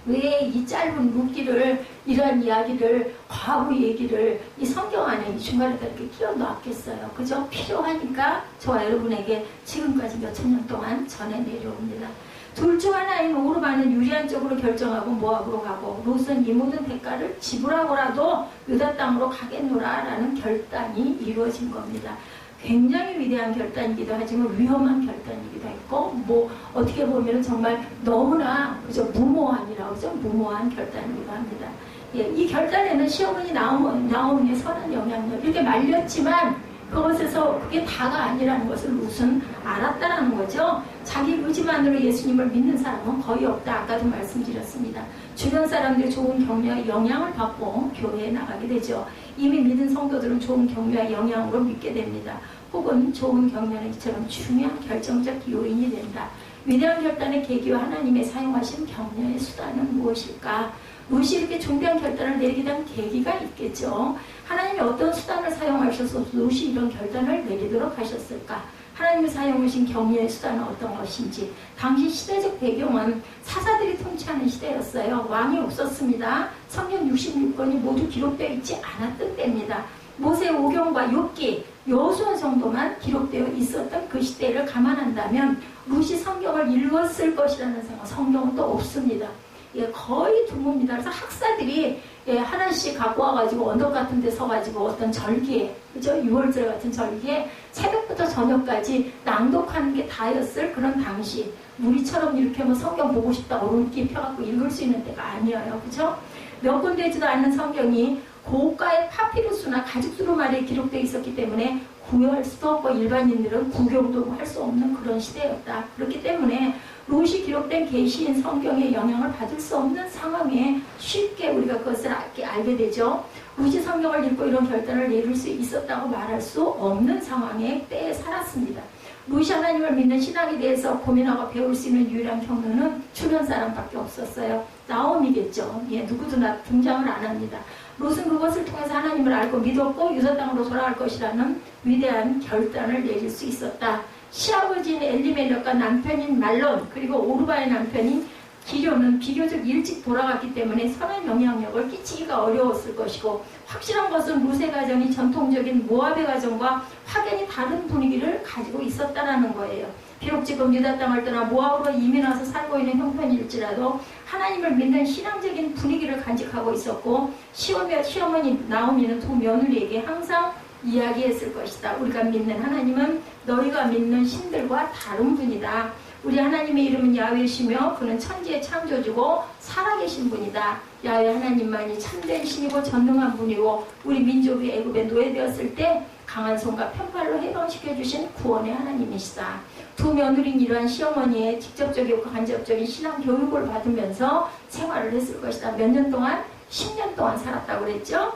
왜 이 짧은 룻기를 이러한 이야기를 과부 얘기를 이 성경 안에 이 중간에다 이렇게 끼워 넣었겠어요. 그죠? 필요하니까 저와 여러분에게 지금까지 몇천 년 동안 전해 내려옵니다. 둘 중 하나인 오르바는 유리한 쪽으로 결정하고 모압으로 가고 룻은 이 모든 대가를 지불하고라도 유다 땅으로 가겠노라라는 결단이 이루어진 겁니다. 굉장히 위대한 결단이기도 하지만 위험한 결단이기도 했고 뭐 어떻게 보면 정말 너무나 그죠 무모한이라고 그죠 무모한 결단이기도 합니다. 예, 이 결단에는 시어머니 나오미의 선한 영향력 이렇게 말렸지만 그것에서 그게 다가 아니라는 것을 룻은 알았다라는 거죠. 자기 의지만으로 예수님을 믿는 사람은 거의 없다. 아까도 말씀드렸습니다. 주변 사람들이 좋은 격려와 영향을 받고 교회에 나가게 되죠. 이미 믿은 성도들은 좋은 격려와 영향으로 믿게 됩니다. 혹은 좋은 격려는 이처럼 중요한 결정적 요인이 된다. 위대한 결단의 계기와 하나님의 사용하신 격려의 수단은 무엇일까? 룻이 이렇게 중대한 결단을 내리게 된 계기가 있겠죠. 하나님이 어떤 수단을 사용하셔서 룻이 이런 결단을 내리도록 하셨을까? 하나님이 사용하신 격려의 수단은 어떤 것인지. 당시 시대적 배경은 사사들이 통치하는 시대였어요. 왕이 없었습니다. 성경 66권이 모두 기록되어 있지 않았던 때입니다. 모세 오경과 욥기, 여호수아 정도만 기록되어 있었던 그 시대를 감안한다면 룻이 성경을 읽었을 것이라는 생각, 성경은 또 없습니다. 예, 거의 드뭅니다. 그래서 학사들이 예, 하나씩 갖고 와가지고 언덕 같은 데 서가지고 어떤 절기에, 그죠? 6월절 같은 절기에 새벽부터 저녁까지 낭독하는 게 다였을 그런 당시. 우리처럼 이렇게 뭐 성경 보고 싶다고 룻기 펴갖고 읽을 수 있는 때가 아니에요. 그죠? 몇 권 되지도 않는 성경이 고가의 파피루스나 가죽수로 말에 기록되어 있었기 때문에 구할 수도 없고 일반인들은 구경도 할 수 없는 그런 시대였다. 그렇기 때문에 롯이 기록된 계시인 성경의 영향을 받을 수 없는 상황에 쉽게 우리가 그것을 알게 되죠. 롯이 성경을 읽고 이런 결단을 내릴 수 있었다고 말할 수 없는 상황에 때에 살았습니다. 롯이 하나님을 믿는 신앙에 대해서 고민하고 배울 수 있는 유일한 경로는 주변 사람밖에 없었어요. 나오미겠죠. 예, 누구도 등장을 안 합니다. 롯은 그것을 통해서 하나님을 알고 믿었고 유다 땅으로 돌아갈 것이라는 위대한 결단을 내릴 수 있었다. 시아버지인 엘리멜렉과 남편인 말론 그리고 오르바의 남편인 기료는 비교적 일찍 돌아갔기 때문에 선한 영향력을 끼치기가 어려웠을 것이고 확실한 것은 롯의 가정이 전통적인 모압의 가정과 확연히 다른 분위기를 가지고 있었다는 거예요. 비록 지금 유다 땅을 떠나 모압으로 이민 와서 살고 있는 형편일지라도 하나님을 믿는 신앙적인 분위기를 간직하고 있었고 시어머니 나오미는 두 며느리에게 항상 이야기했을 것이다. 우리가 믿는 하나님은 너희가 믿는 신들과 다른 분이다. 우리 하나님의 이름은 야훼시며 그는 천지의 창조주고 살아계신 분이다. 야훼 하나님만이 참된 신이고 전능한 분이고 우리 민족이 애굽에 노예되었을 때 강한 손과 편팔로 해방시켜주신 구원의 하나님이시다. 두 며느리는 이러한 시어머니의 직접적이고 간접적인 신앙 교육을 받으면서 생활을 했을 것이다. 몇 년 동안? 10년 동안 살았다고 그랬죠.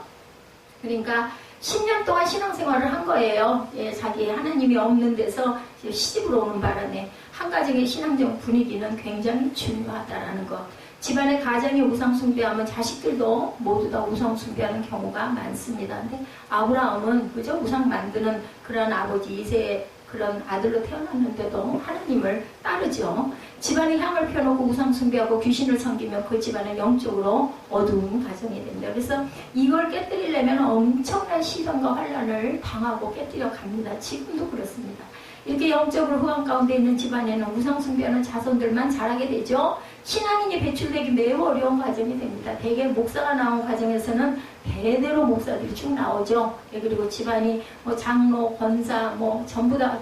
그러니까 10년 동안 신앙생활을 한 거예요. 예, 자기 하나님이 없는 데서 시집으로 오는 바람에 한 가정의 신앙적 분위기는 굉장히 중요하다라는 것. 집안의 가정이 우상숭배하면 자식들도 모두 다 우상숭배하는 경우가 많습니다. 근데 아브라함은 그저 우상 만드는 그런 아버지 이세의 그런 아들로 태어났는데도 하나님을 따르죠. 집안에 향을 펴놓고 우상숭배하고 귀신을 섬기면 그 집안은 영적으로 어두운 가정이 됩니다. 그래서 이걸 깨뜨리려면 엄청난 시련과 환란을 당하고 깨뜨려 갑니다. 지금도 그렇습니다. 이렇게 영적으로 흑암 가운데 있는 집안에는 우상숭배하는 자손들만 자라게 되죠. 신앙인이 배출되기 매우 어려운 과정이 됩니다. 대개 목사가 나온 과정에서는 대대로 목사들이 쭉 나오죠. 그리고 집안이 뭐 장로, 권사, 뭐 전부 다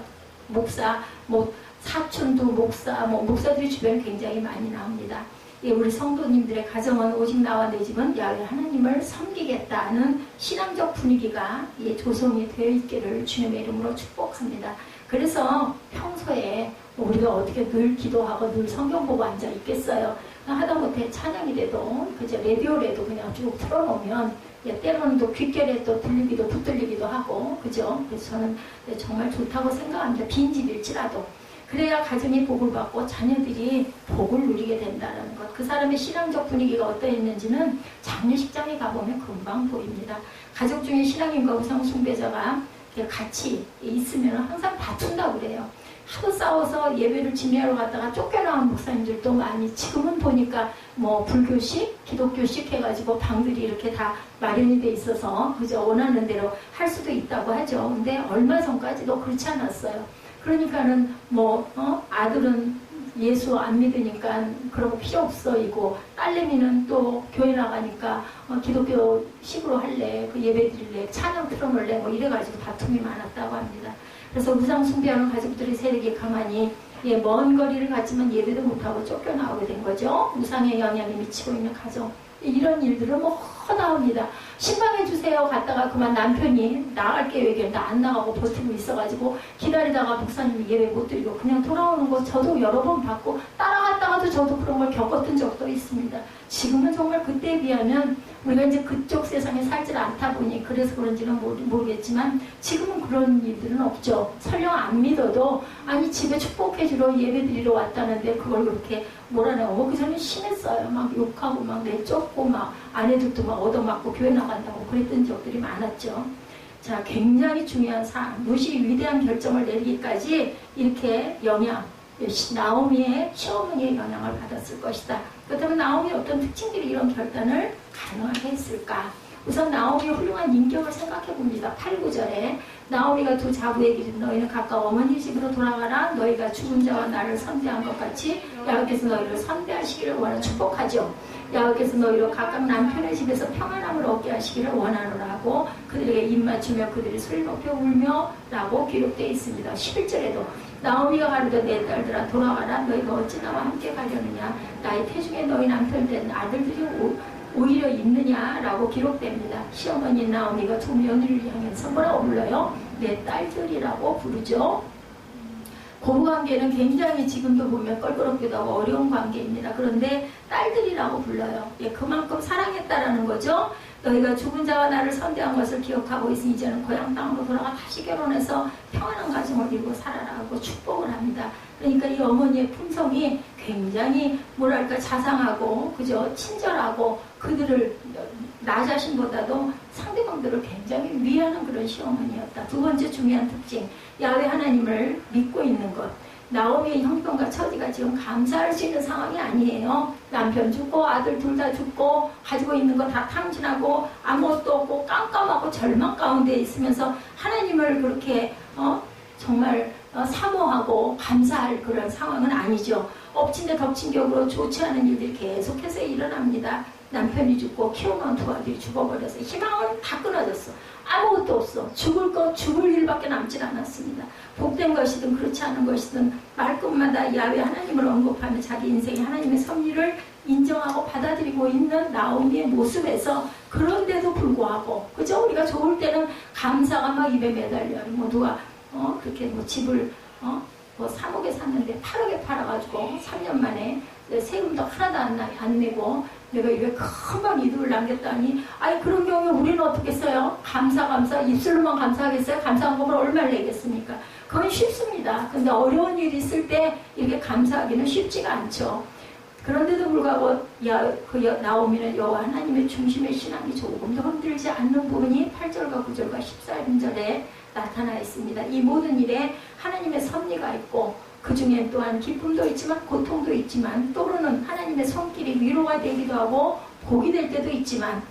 목사, 뭐 사촌도 목사, 뭐 목사들이 주변에 굉장히 많이 나옵니다. 예, 우리 성도님들의 가정은 오직 나와 내 집은 야훼 하나님을 섬기겠다는 신앙적 분위기가 예, 조성이 되어 있기를 주님의 이름으로 축복합니다. 그래서 평소에 우리가 어떻게 늘 기도하고 늘 성경 보고 앉아 있겠어요. 하다못해 찬양이라도 그저 라디오라도 그냥 쭉 틀어놓으면 예, 때로는 또 귓결에 또 들리기도 붙들리기도 하고 그죠? 그래서 저는 정말 좋다고 생각합니다. 빈집일지라도 그래야 가정이 복을 받고 자녀들이 복을 누리게 된다는 것. 그 사람의 신앙적 분위기가 어떠했는지는 장례식장에 가보면 금방 보입니다. 가족 중에 신앙인과 우상 숭배자가 같이 있으면 항상 다툰다고 그래요. 하도 싸워서 예배를 진행하러 갔다가 쫓겨나온 목사님들도 많이 지금은 보니까 뭐 불교식, 기독교식 해가지고 방들이 이렇게 다 마련이 돼 있어서 그저 원하는 대로 할 수도 있다고 하죠. 근데 얼마 전까지도 그렇지 않았어요. 그러니까는 뭐 아들은 예수 안 믿으니까 그런 거 필요 없어 이고 딸내미는 또 교회 나가니까 기독교식으로 할래 그 예배 드릴래 찬양 틀어놓을래 뭐 이래가지고 다툼이 많았다고 합니다. 그래서 우상 숭배하는 가족들의 세력이 가만히 예, 먼 거리를 갔지만 예배도 못하고 쫓겨나오게 된 거죠. 우상의 영향이 미치고 있는 가정 이런 일들은 뭐 나옵니다. 신방해주세요 갔다가 그만 남편이 나갈게요 얘기했는데 안 나가고 버티고 있어가지고 기다리다가 목사님이 예배 못 드리고 그냥 돌아오는 거 저도 여러 번 봤고 따라갔다가도 저도 그런 걸 겪었던 적도 있습니다. 지금은 정말 그때에 비하면 우리가 이제 그쪽 세상에 살질 않다 보니 그래서 그런지는 모르겠지만 지금은 그런 일들은 없죠. 설령 안 믿어도 아니 집에 축복해주러 예배 드리러 왔다는데 그걸 그렇게 몰아내고 그 전에 심했어요. 막 욕하고 막 내쫓고 막 아내들도 막 얻어맞고 교회 나간다고 그랬던 적들이 많았죠. 자, 굉장히 중요한 사안. 롯이 위대한 결정을 내리기까지 이렇게 나오미의 시어머니의 영향을 받았을 것이다. 그렇다면 나오미의 어떤 특징들이 이런 결단을 가능하게 했을까? 우선 나오미의 훌륭한 인격을 생각해 봅니다. 8, 9절에 나오미가 두 자부에게 이르되 너희는 각각 어머니 집으로 돌아가라. 너희가 죽은 자와 나를 선대한 것 같이 야훼께서 너희를 선대하시기를 원하는 축복하죠. 야훼께서 너희로 각각 남편의 집에서 평안함을 얻게 하시기를 원하노라 하고 그들에게 입맞추며 그들이 소리 높여 울며 라고 기록되어 있습니다. 11절에도 나오미가 가로되 내 딸들아 돌아와라. 너희가 어찌 나와 함께 가려느냐. 나의 태중에 너희 남편 된 아들들이 오히려 있느냐라고 기록됩니다. 시어머니 나오미가 두 며느리를 향해서 뭐라고 불러요? 내 딸들이라고 부르죠. 고부관계는 굉장히 지금도 보면 껄끄럽기도 하고 어려운 관계입니다. 그런데 딸들이라고 불러요. 예, 그만큼 사랑했다라는 거죠. 너희가 죽은 자와 나를 선대한 것을 기억하고 있으니 이제는 고향 땅으로 돌아가 다시 결혼해서 평안한 가정을 이루고 살아라 하고 축복을 합니다. 그러니까 이 어머니의 품성이 굉장히 뭐랄까 자상하고 그죠, 친절하고 그들을 나 자신보다도 상대방들을 굉장히 위하는 그런 시어머니였다. 두 번째 중요한 특징, 야훼 하나님을 믿고 있는 것. 나오미의 형편과 처지가 지금 감사할 수 있는 상황이 아니에요. 남편 죽고 아들 둘 다 죽고 가지고 있는 거 다 탕진하고 아무것도 없고 깜깜하고 절망 가운데 있으면서 하나님을 그렇게 정말 사모하고 감사할 그런 상황은 아니죠. 엎친 데 덮친 격으로 좋지 않은 일들이 계속해서 일어납니다. 남편이 죽고 키워놓은 두 아들이 죽어버려서 희망은 다 끊어졌어. 아무것도 없어. 죽을 일밖에 남질 않았습니다. 복된 것이든 그렇지 않은 것이든 말끝마다 야훼 하나님을 언급하며 자기 인생의 하나님의 섭리를 인정하고 받아들이고 있는 나오미의 모습에서, 그런데도 불구하고 그죠? 우리가 좋을 때는 감사가 막 입에 매달려요. 뭐 누가 그렇게 뭐 집을 뭐 3억에 샀는데 8억에 팔아가지고 3년 만에 세금도 하나도 안 내고 내가 입에 큰방 이득을 남겼다니, 아니 그런 경우에 우리는 어떻게 써요? 감사 입술로만 감사하겠어요? 감사한 거면 얼마를 내겠습니까? 그건 쉽습니다. 근데 어려운 일이 있을 때 이렇게 감사하기는 쉽지가 않죠. 그런데도 불구하고 나오미는 여호와 하나님의 중심의 신앙이 조금도 흔들지 않는 부분이 8절과 9절과 14절에 나타나 있습니다. 이 모든 일에 하나님의 섭리가 있고 그 중에 또한 기쁨도 있지만 고통도 있지만 또는 하나님의 손길이 위로가 되기도 하고 복이 될 때도 있지만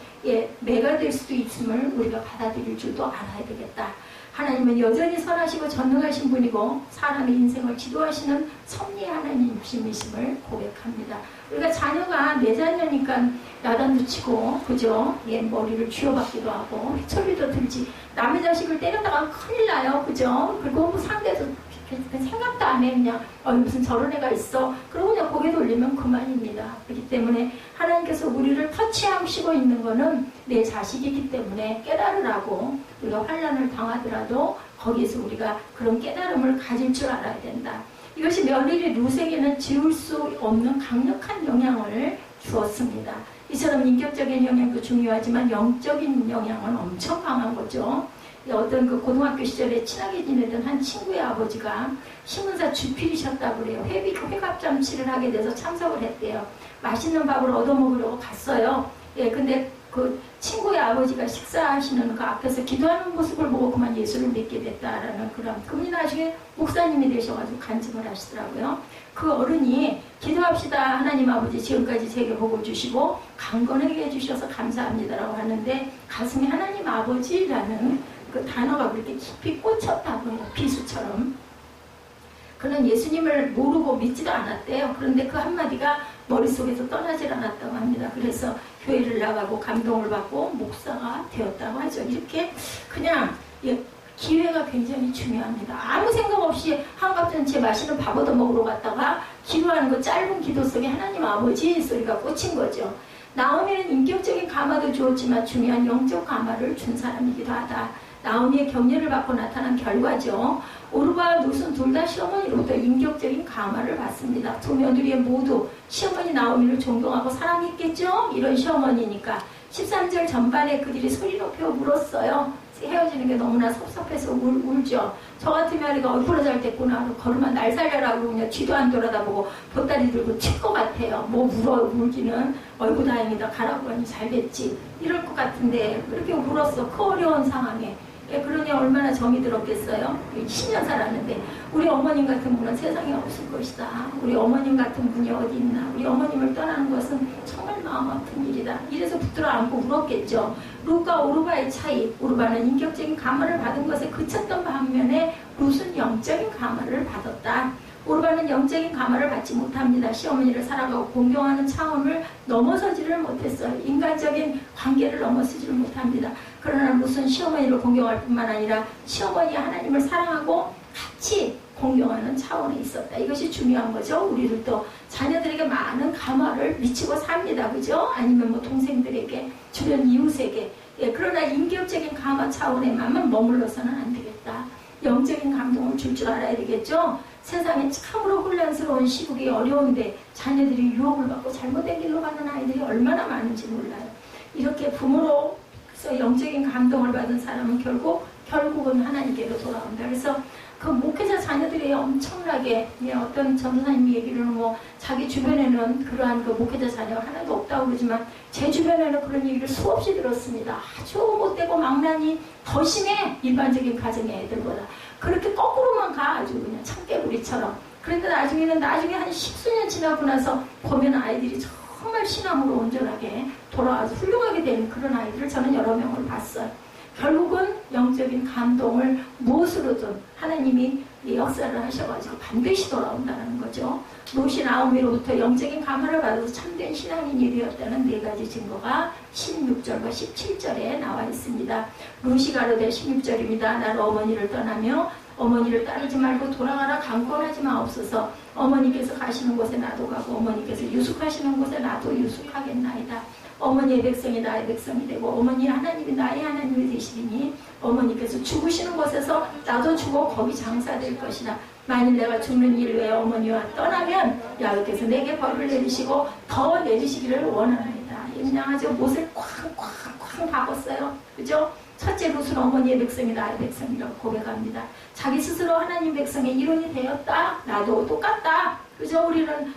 매가 될 수도 있음을 우리가 받아들일 줄도 알아야 되겠다. 하나님은 여전히 선하시고 전능하신 분이고 사람의 인생을 지도하시는 섭리의 하나님이심을 고백합니다. 우리가 자녀가 내 자녀니까 야단도 치고 그죠? 머리를 쥐어박기도 하고 휘철리도 들지, 남의 자식을 때렸다가 큰일 나요. 그죠? 그리고 뭐 상대도 생각도 안 해. 그냥 무슨 저런 애가 있어. 그러고 그냥 고개 돌리면 그만입니다. 그렇기 때문에 하나님께서 우리를 터치하시고 있는 거는 내 자식이기 때문에 깨달으라고, 우리가 환난을 당하더라도 거기에서 우리가 그런 깨달음을 가질 줄 알아야 된다. 이것이 며느리 룻에게는 지울 수 없는 강력한 영향을 주었습니다. 이처럼 인격적인 영향도 중요하지만 영적인 영향은 엄청 강한 거죠. 어떤 그 고등학교 시절에 친하게 지내던 한 친구의 아버지가 신문사 주필이셨다고 그래요. 회갑잔치를 하게 돼서 참석을 했대요. 맛있는 밥을 얻어먹으려고 갔어요. 근데 그 친구의 아버지가 식사하시는 그 앞에서 기도하는 모습을 보고 그만 예수를 믿게 됐다라는 그분이 나중에 목사님이 되셔가지고 간증을 하시더라고요. 그 어른이 기도합시다. 하나님 아버지 지금까지 제게 복을 주시고 강건하게 해주셔서 감사합니다라고 하는데 가슴에 하나님 아버지라는 그 단어가 그렇게 깊이 꽂혔다고 해요. 비수처럼. 그는 예수님을 모르고 믿지도 않았대요. 그런데 그 한마디가 머릿속에서 떠나질 않았다고 합니다. 그래서 교회를 나가고 감동을 받고 목사가 되었다고 하죠. 이렇게 그냥 기회가 굉장히 중요합니다. 아무 생각 없이 한갑잔치에 맛있는 밥 얻어 먹으러 갔다가 기도하는 그 짧은 기도 속에 하나님 아버지 소리가 꽂힌 거죠. 나오미는 인격적인 감화도 주었지만 중요한 영적 감화를 준 사람이기도 하다. 나오미의 격려를 받고 나타난 결과죠. 오르바와 룻은 둘 다 시어머니로부터 인격적인 감화를 받습니다. 두 며느리 모두 시어머니 나오미를 존경하고 사랑했겠죠? 이런 시어머니니까. 13절 전반에 그들이 소리 높여 울었어요. 헤어지는 게 너무나 섭섭해서 울죠. 저 같으면 아이가 얼굴로 잘 됐구나. 걸으면 날 살려라고 그냥 뒤도 안 돌아다보고 보따리 들고 튈 것 같아요. 뭐 울기는 얼굴 다행이다. 가라고 하니 잘 됐지. 이럴 것 같은데 그렇게 울었어. 그 어려운 상황에. 그러니 얼마나 정이 들었겠어요? 10년 살았는데 우리 어머님 같은 분은 세상에 없을 것이다. 우리 어머님 같은 분이 어디 있나. 우리 어머님을 떠나는 것은 정말 마음 아픈 일이다. 이래서 붙들어 안고 울었겠죠. 룻과 오르바의 차이. 오르바는 인격적인 감화를 받은 것에 그쳤던 반면에 룻은 영적인 감화를 받았다. 오르바는 영적인 감화를 받지 못합니다. 시어머니를 사랑하고 공경하는 차원을 넘어서지를 못했어요. 인간적인 관계를 넘어서지를 못합니다. 그러나 룻은 시어머니를 공경할 뿐만 아니라 시어머니 하나님을 사랑하고 같이 공경하는 차원에 있었다. 이것이 중요한 거죠. 우리들도 자녀들에게 많은 감화를 미치고 삽니다. 그죠? 아니면 뭐 동생들에게, 주변 이웃에게 예, 그러나 인격적인 감화 차원에만 머물러서는 안 되겠다. 영적인 감동을 줄 알아야 되겠죠. 세상에 참으로 혼란스러운 시국이 어려운데 자녀들이 유혹을 받고 잘못된 길로 가는 아이들이 얼마나 많은지 몰라요. 이렇게 부모로서 영적인 감동을 받은 사람은 결국은 하나님께로 돌아온다. 그래서 그 목회자 자녀들이 엄청나게, 어떤 전도사님이 얘기를 자기 주변에는 그러한 그 목회자 자녀가 하나도 없다고 그러지만 제 주변에는 그런 얘기를 수없이 들었습니다. 아주 못되고 망나니 더 심해. 일반적인 가정의 애들보다. 그렇게 거꾸로만 가. 아주 그냥 참깨구리처럼. 그런데 나중에 한 십수년 지나고 나서 보면 아이들이 정말 신앙으로 온전하게 돌아와서 훌륭하게 되는 그런 아이들을 저는 여러 명을 봤어요. 결국은 영적인 감동을 무엇으로든 하나님이 역사를 하셔가지고 반드시 돌아온다는 거죠. 롯이 나오미로부터 영적인 감화를 받아서 참된 신앙인이 되었다는 4가지 증거가 16절과 17절에 나와 있습니다. 롯이 가로되 16절입니다. 나로 어머니를 떠나며 어머니를 따르지 말고 돌아가라. 강권하지 마옵소서. 어머니께서 가시는 곳에 나도 가고 어머니께서 유숙하시는 곳에 나도 유숙하겠나이다. 어머니의 백성이 나의 백성이 되고 어머니의 하나님이 나의 하나님이 되시리니 어머니께서 죽으시는 곳에서 나도 죽어 거기 장사될 것이다. 만일 내가 죽는 일 외에 어머니와 떠나면 야훼께서 내게 벌을 내리시고 더 내리시기를 원하나이다. 그냥 아주 못을 쾅쾅쾅 박았어요. 그죠? 첫째 롯은 어머니의 백성이 나의 백성이라고 고백합니다. 자기 스스로 하나님 백성의 일원이 되었다. 나도 똑같다. 그죠? 우리는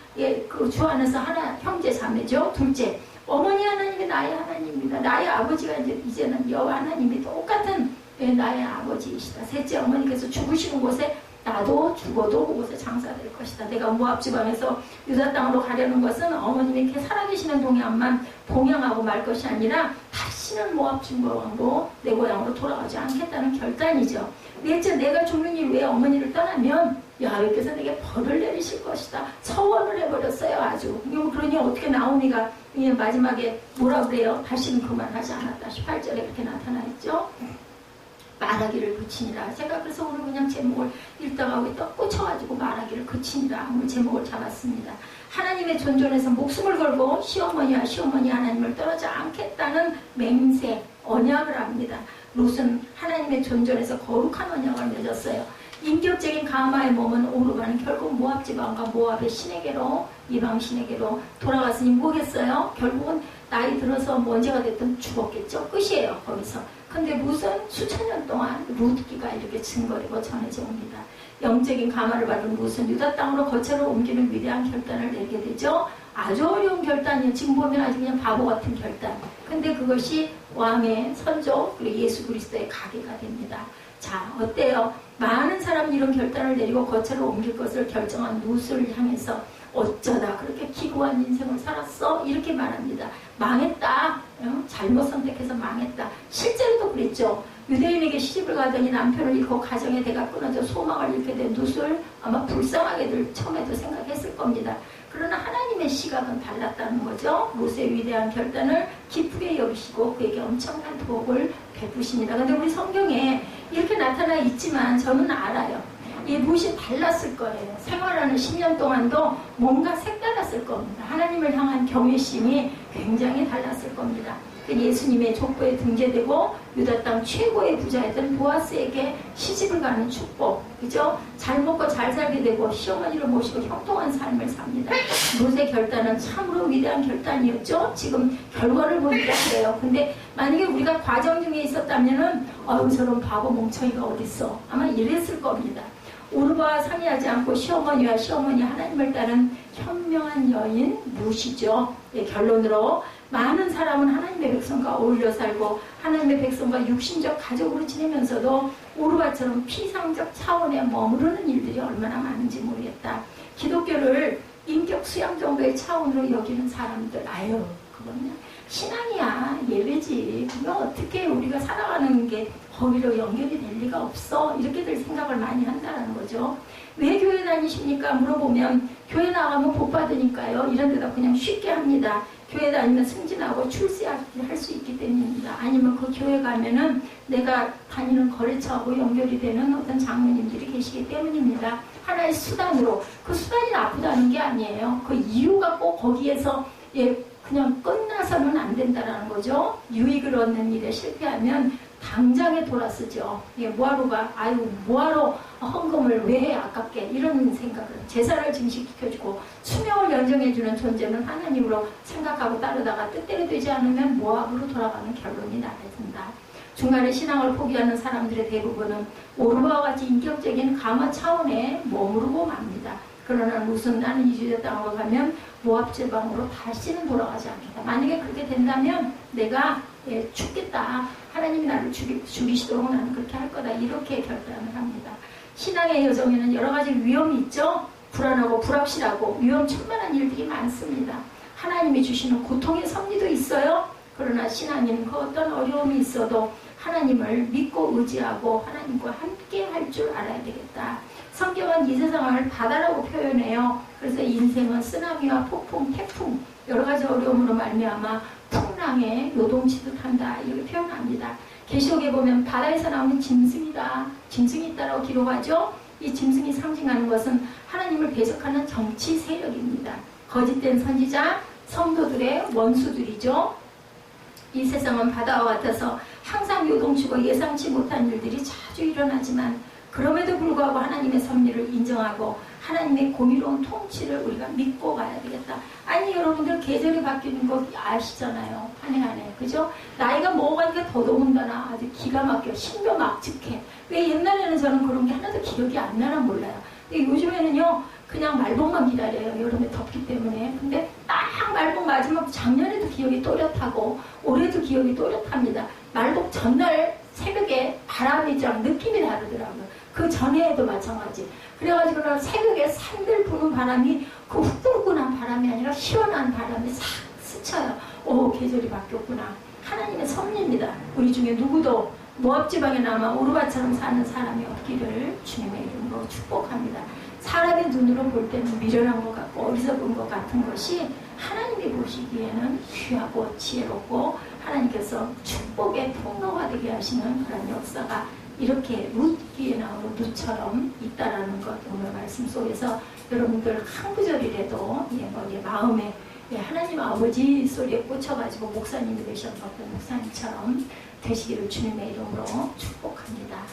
그 주 안에서 하나 형제 자매죠. 둘째, 어머니 하나님이 나의 하나님입니다. 나의 아버지가 이제는 여호와 하나님이 똑같은 나의 아버지이시다. 셋째, 어머니께서 죽으시는 곳에 나도 죽어도 그곳에 장사될 것이다. 내가 모압 지방에서 유다 땅으로 가려는 것은 어머님이 이렇게 살아계시는 동양만 봉양하고 말 것이 아니라 다시는 모압 지방으로 내 고향으로 돌아가지 않겠다는 결단이죠. 넷째, 내가 죽는 일 외에 어머니를 떠나면 야훼께서 내게 벌을 내리실 것이다. 서원을 해버렸어요. 아주. 그러니 어떻게 나오미가 마지막에 뭐라 그래요? 다시는 그만하지 않았다. 18절에 그렇게 나타나 있죠. 말하기를 그치니라. 제가 그래서 오늘 그냥 제목을 읽다가 또 꽂혀가지고 말하기를 그치니라. 오늘 제목을 잡았습니다. 하나님의 존존에서 목숨을 걸고 시어머니와 시어머니 하나님을 떠나지 않겠다는 맹세, 언약을 합니다. 롯은 하나님의 존존에서 거룩한 언약을 맺었어요. 인격적인 감화의 몸은 오르가는 결국 모압 지방과 모압의 신에게로, 이방 신에게로 돌아갔으니 뭐겠어요? 결국은 나이 들어서 언제가 됐든 죽었겠죠. 끝이에요. 거기서. 근데 롯은 수천 년 동안 롯기가 이렇게 증거되고 전해져 옵니다. 영적인 감화를 받은 롯은 유다 땅으로 거처를 옮기는 위대한 결단을 내게 되죠. 아주 어려운 결단이에요. 지금 보면 아주 그냥 바보 같은 결단. 근데 그것이 왕의 선조 그리고 예수 그리스도의 가게가 됩니다. 자, 어때요? 많은 사람이 이런 결단을 내리고 거처를 옮길 것을 결정한 롯을 향해서 어쩌다 그렇게 기구한 인생을 살았어? 이렇게 말합니다. 망했다. 잘못 선택해서 망했다. 실제로도 그랬죠. 유대인에게 시집을 가더니 남편을 잃고 가정의 대가 끊어져 소망을 잃게 된 롯을 아마 불쌍하게들 처음에도 생각했을 겁니다. 그러나 하나님의 시각은 달랐다는 거죠. 롯의 위대한 결단을 기쁘게 여기시고 그에게 엄청난 복을 베푸십니다. 그런데 우리 성경에 이렇게 나타나 있지만 저는 알아요. 이 롯이 달랐을 거예요. 생활하는 10년 동안도 뭔가 색달랐을 겁니다. 하나님을 향한 경외심이 굉장히 달랐을 겁니다. 예수님의 족보에 등재되고 유다 땅 최고의 부자였던 보아스에게 시집을 가는 축복, 그죠? 잘 먹고 잘 살게 되고 시어머니를 모시고 형통한 삶을 삽니다. 롯의 결단은 참으로 위대한 결단이었죠. 지금 결과를 보니까 그래요. 근데 만약에 우리가 과정 중에 있었다면은 저런 바보 멍청이가 어딨어? 아마 이랬을 겁니다. 오르바와 상의하지 않고 시어머니와 시어머니 하나님을 따른 현명한 여인 롯이죠. 결론으로 많은 사람은 하나님의 백성과 어울려 살고 하나님의 백성과 육신적 가족으로 지내면서도 오르바처럼 피상적 차원에 머무르는 일들이 얼마나 많은지 모르겠다. 기독교를 인격 수양 정도의 차원으로 여기는 사람들, 아유 그건 그냥 신앙이야, 예배지. 그거 어떻게 우리가 살아가는 게 거기로 연결이 될 리가 없어. 이렇게들 생각을 많이 한다는 거죠. 왜 교회 다니십니까? 물어보면 교회 나가면 복 받으니까요. 이런 데다 그냥 쉽게 합니다. 교회 다니면 승진하고 출세할 수 있기 때문입니다. 아니면 그 교회 가면은 내가 다니는 거래처하고 연결이 되는 어떤 장로님들이 계시기 때문입니다. 하나의 수단으로. 그 수단이 나쁘다는 게 아니에요. 그 이유가 꼭 거기에서 그냥 끝나서는 안 된다라는 거죠. 유익을 얻는 일에 실패하면 당장에 돌아서죠. 예, 뭐하러 가? 아유, 뭐하러 헌금을 왜 해? 아깝게. 이런 생각을. 제사를 증식시켜주고 수명을 연장해주는 존재는 하나님으로 생각하고 따르다가 뜻대로 되지 않으면 모압으로 돌아가는 결론이 나야 된다. 중간에 신앙을 포기하는 사람들의 대부분은 오르바와 같이 인격적인 강화 차원에 머무르고 맙니다. 그러나 무슨 나는 이주의 땅으로 가면 모압 제방으로 다시는 돌아가지 않겠다. 만약에 그렇게 된다면 내가 죽겠다. 하나님이 나를 죽이시도록 나는 그렇게 할 거다. 이렇게 결단을 합니다. 신앙의 여정에는 여러 가지 위험이 있죠. 불안하고 불확실하고 위험천만한 일들이 많습니다. 하나님이 주시는 고통의 섭리도 있어요. 그러나 신앙인은 그 어떤 어려움이 있어도 하나님을 믿고 의지하고 하나님과 함께 할 줄 알아야 되겠다. 성경은 이 세상을 바다라고 표현해요. 그래서 인생은 쓰나미와 폭풍, 태풍 여러 가지 어려움으로 말미암아 풍랑에 요동치듯 한다. 이렇게 표현합니다. 계시록에 보면 바다에서 나오는 짐승이다. 짐승이 있다라고 기록하죠. 이 짐승이 상징하는 것은 하나님을 배척하는 정치 세력입니다. 거짓된 선지자, 성도들의 원수들이죠. 이 세상은 바다와 같아서 항상 요동치고 예상치 못한 일들이 자주 일어나지만 그럼에도 불구하고 하나님의 섭리를 인정하고 하나님의 공의로운 통치를 우리가 믿고 가야 되겠다. 아니 여러분들 계절이 바뀌는 거 아시잖아요. 한 해 한 해. 그죠? 나이가 먹어가니까 더더군다나 아주 기가 막혀 신묘막측해. 왜 옛날에는 저는 그런 게 하나도 기억이 안 나나 몰라요. 근데 요즘에는요 그냥 말복만 기다려요. 여름에 덥기 때문에. 근데 딱 말복 맞으면 작년에도 기억이 또렷하고 올해도 기억이 또렷합니다. 말복 전날 새벽에 바람이 좀 느낌이 다르더라고요. 그 전에도 마찬가지. 그래가지고 새벽에 산들 부는 바람이 그 후끈후끈한 바람이 아니라 시원한 바람이 싹 스쳐요. 오, 계절이 바뀌었구나. 하나님의 섭리입니다. 우리 중에 누구도 모압 지방에 남아 오르바처럼 사는 사람이 없기를 주님의 이름으로 축복합니다. 사람의 눈으로 볼 때는 미련한 것 같고 어리석은 것 같은 것이 하나님이 보시기에는 귀하고 지혜롭고 하나님께서 축복의 통로가 되게 하시는 그런 역사가 이렇게 룻기에 나오는 룻처럼 있다라는 것 오늘 말씀 속에서 여러분들 한 구절이라도 머리에 마음에 하나님 아버지 소리에 꽂혀가지고 목사님이 되셨던 목사님처럼 되시기를 주님의 이름으로 축복합니다.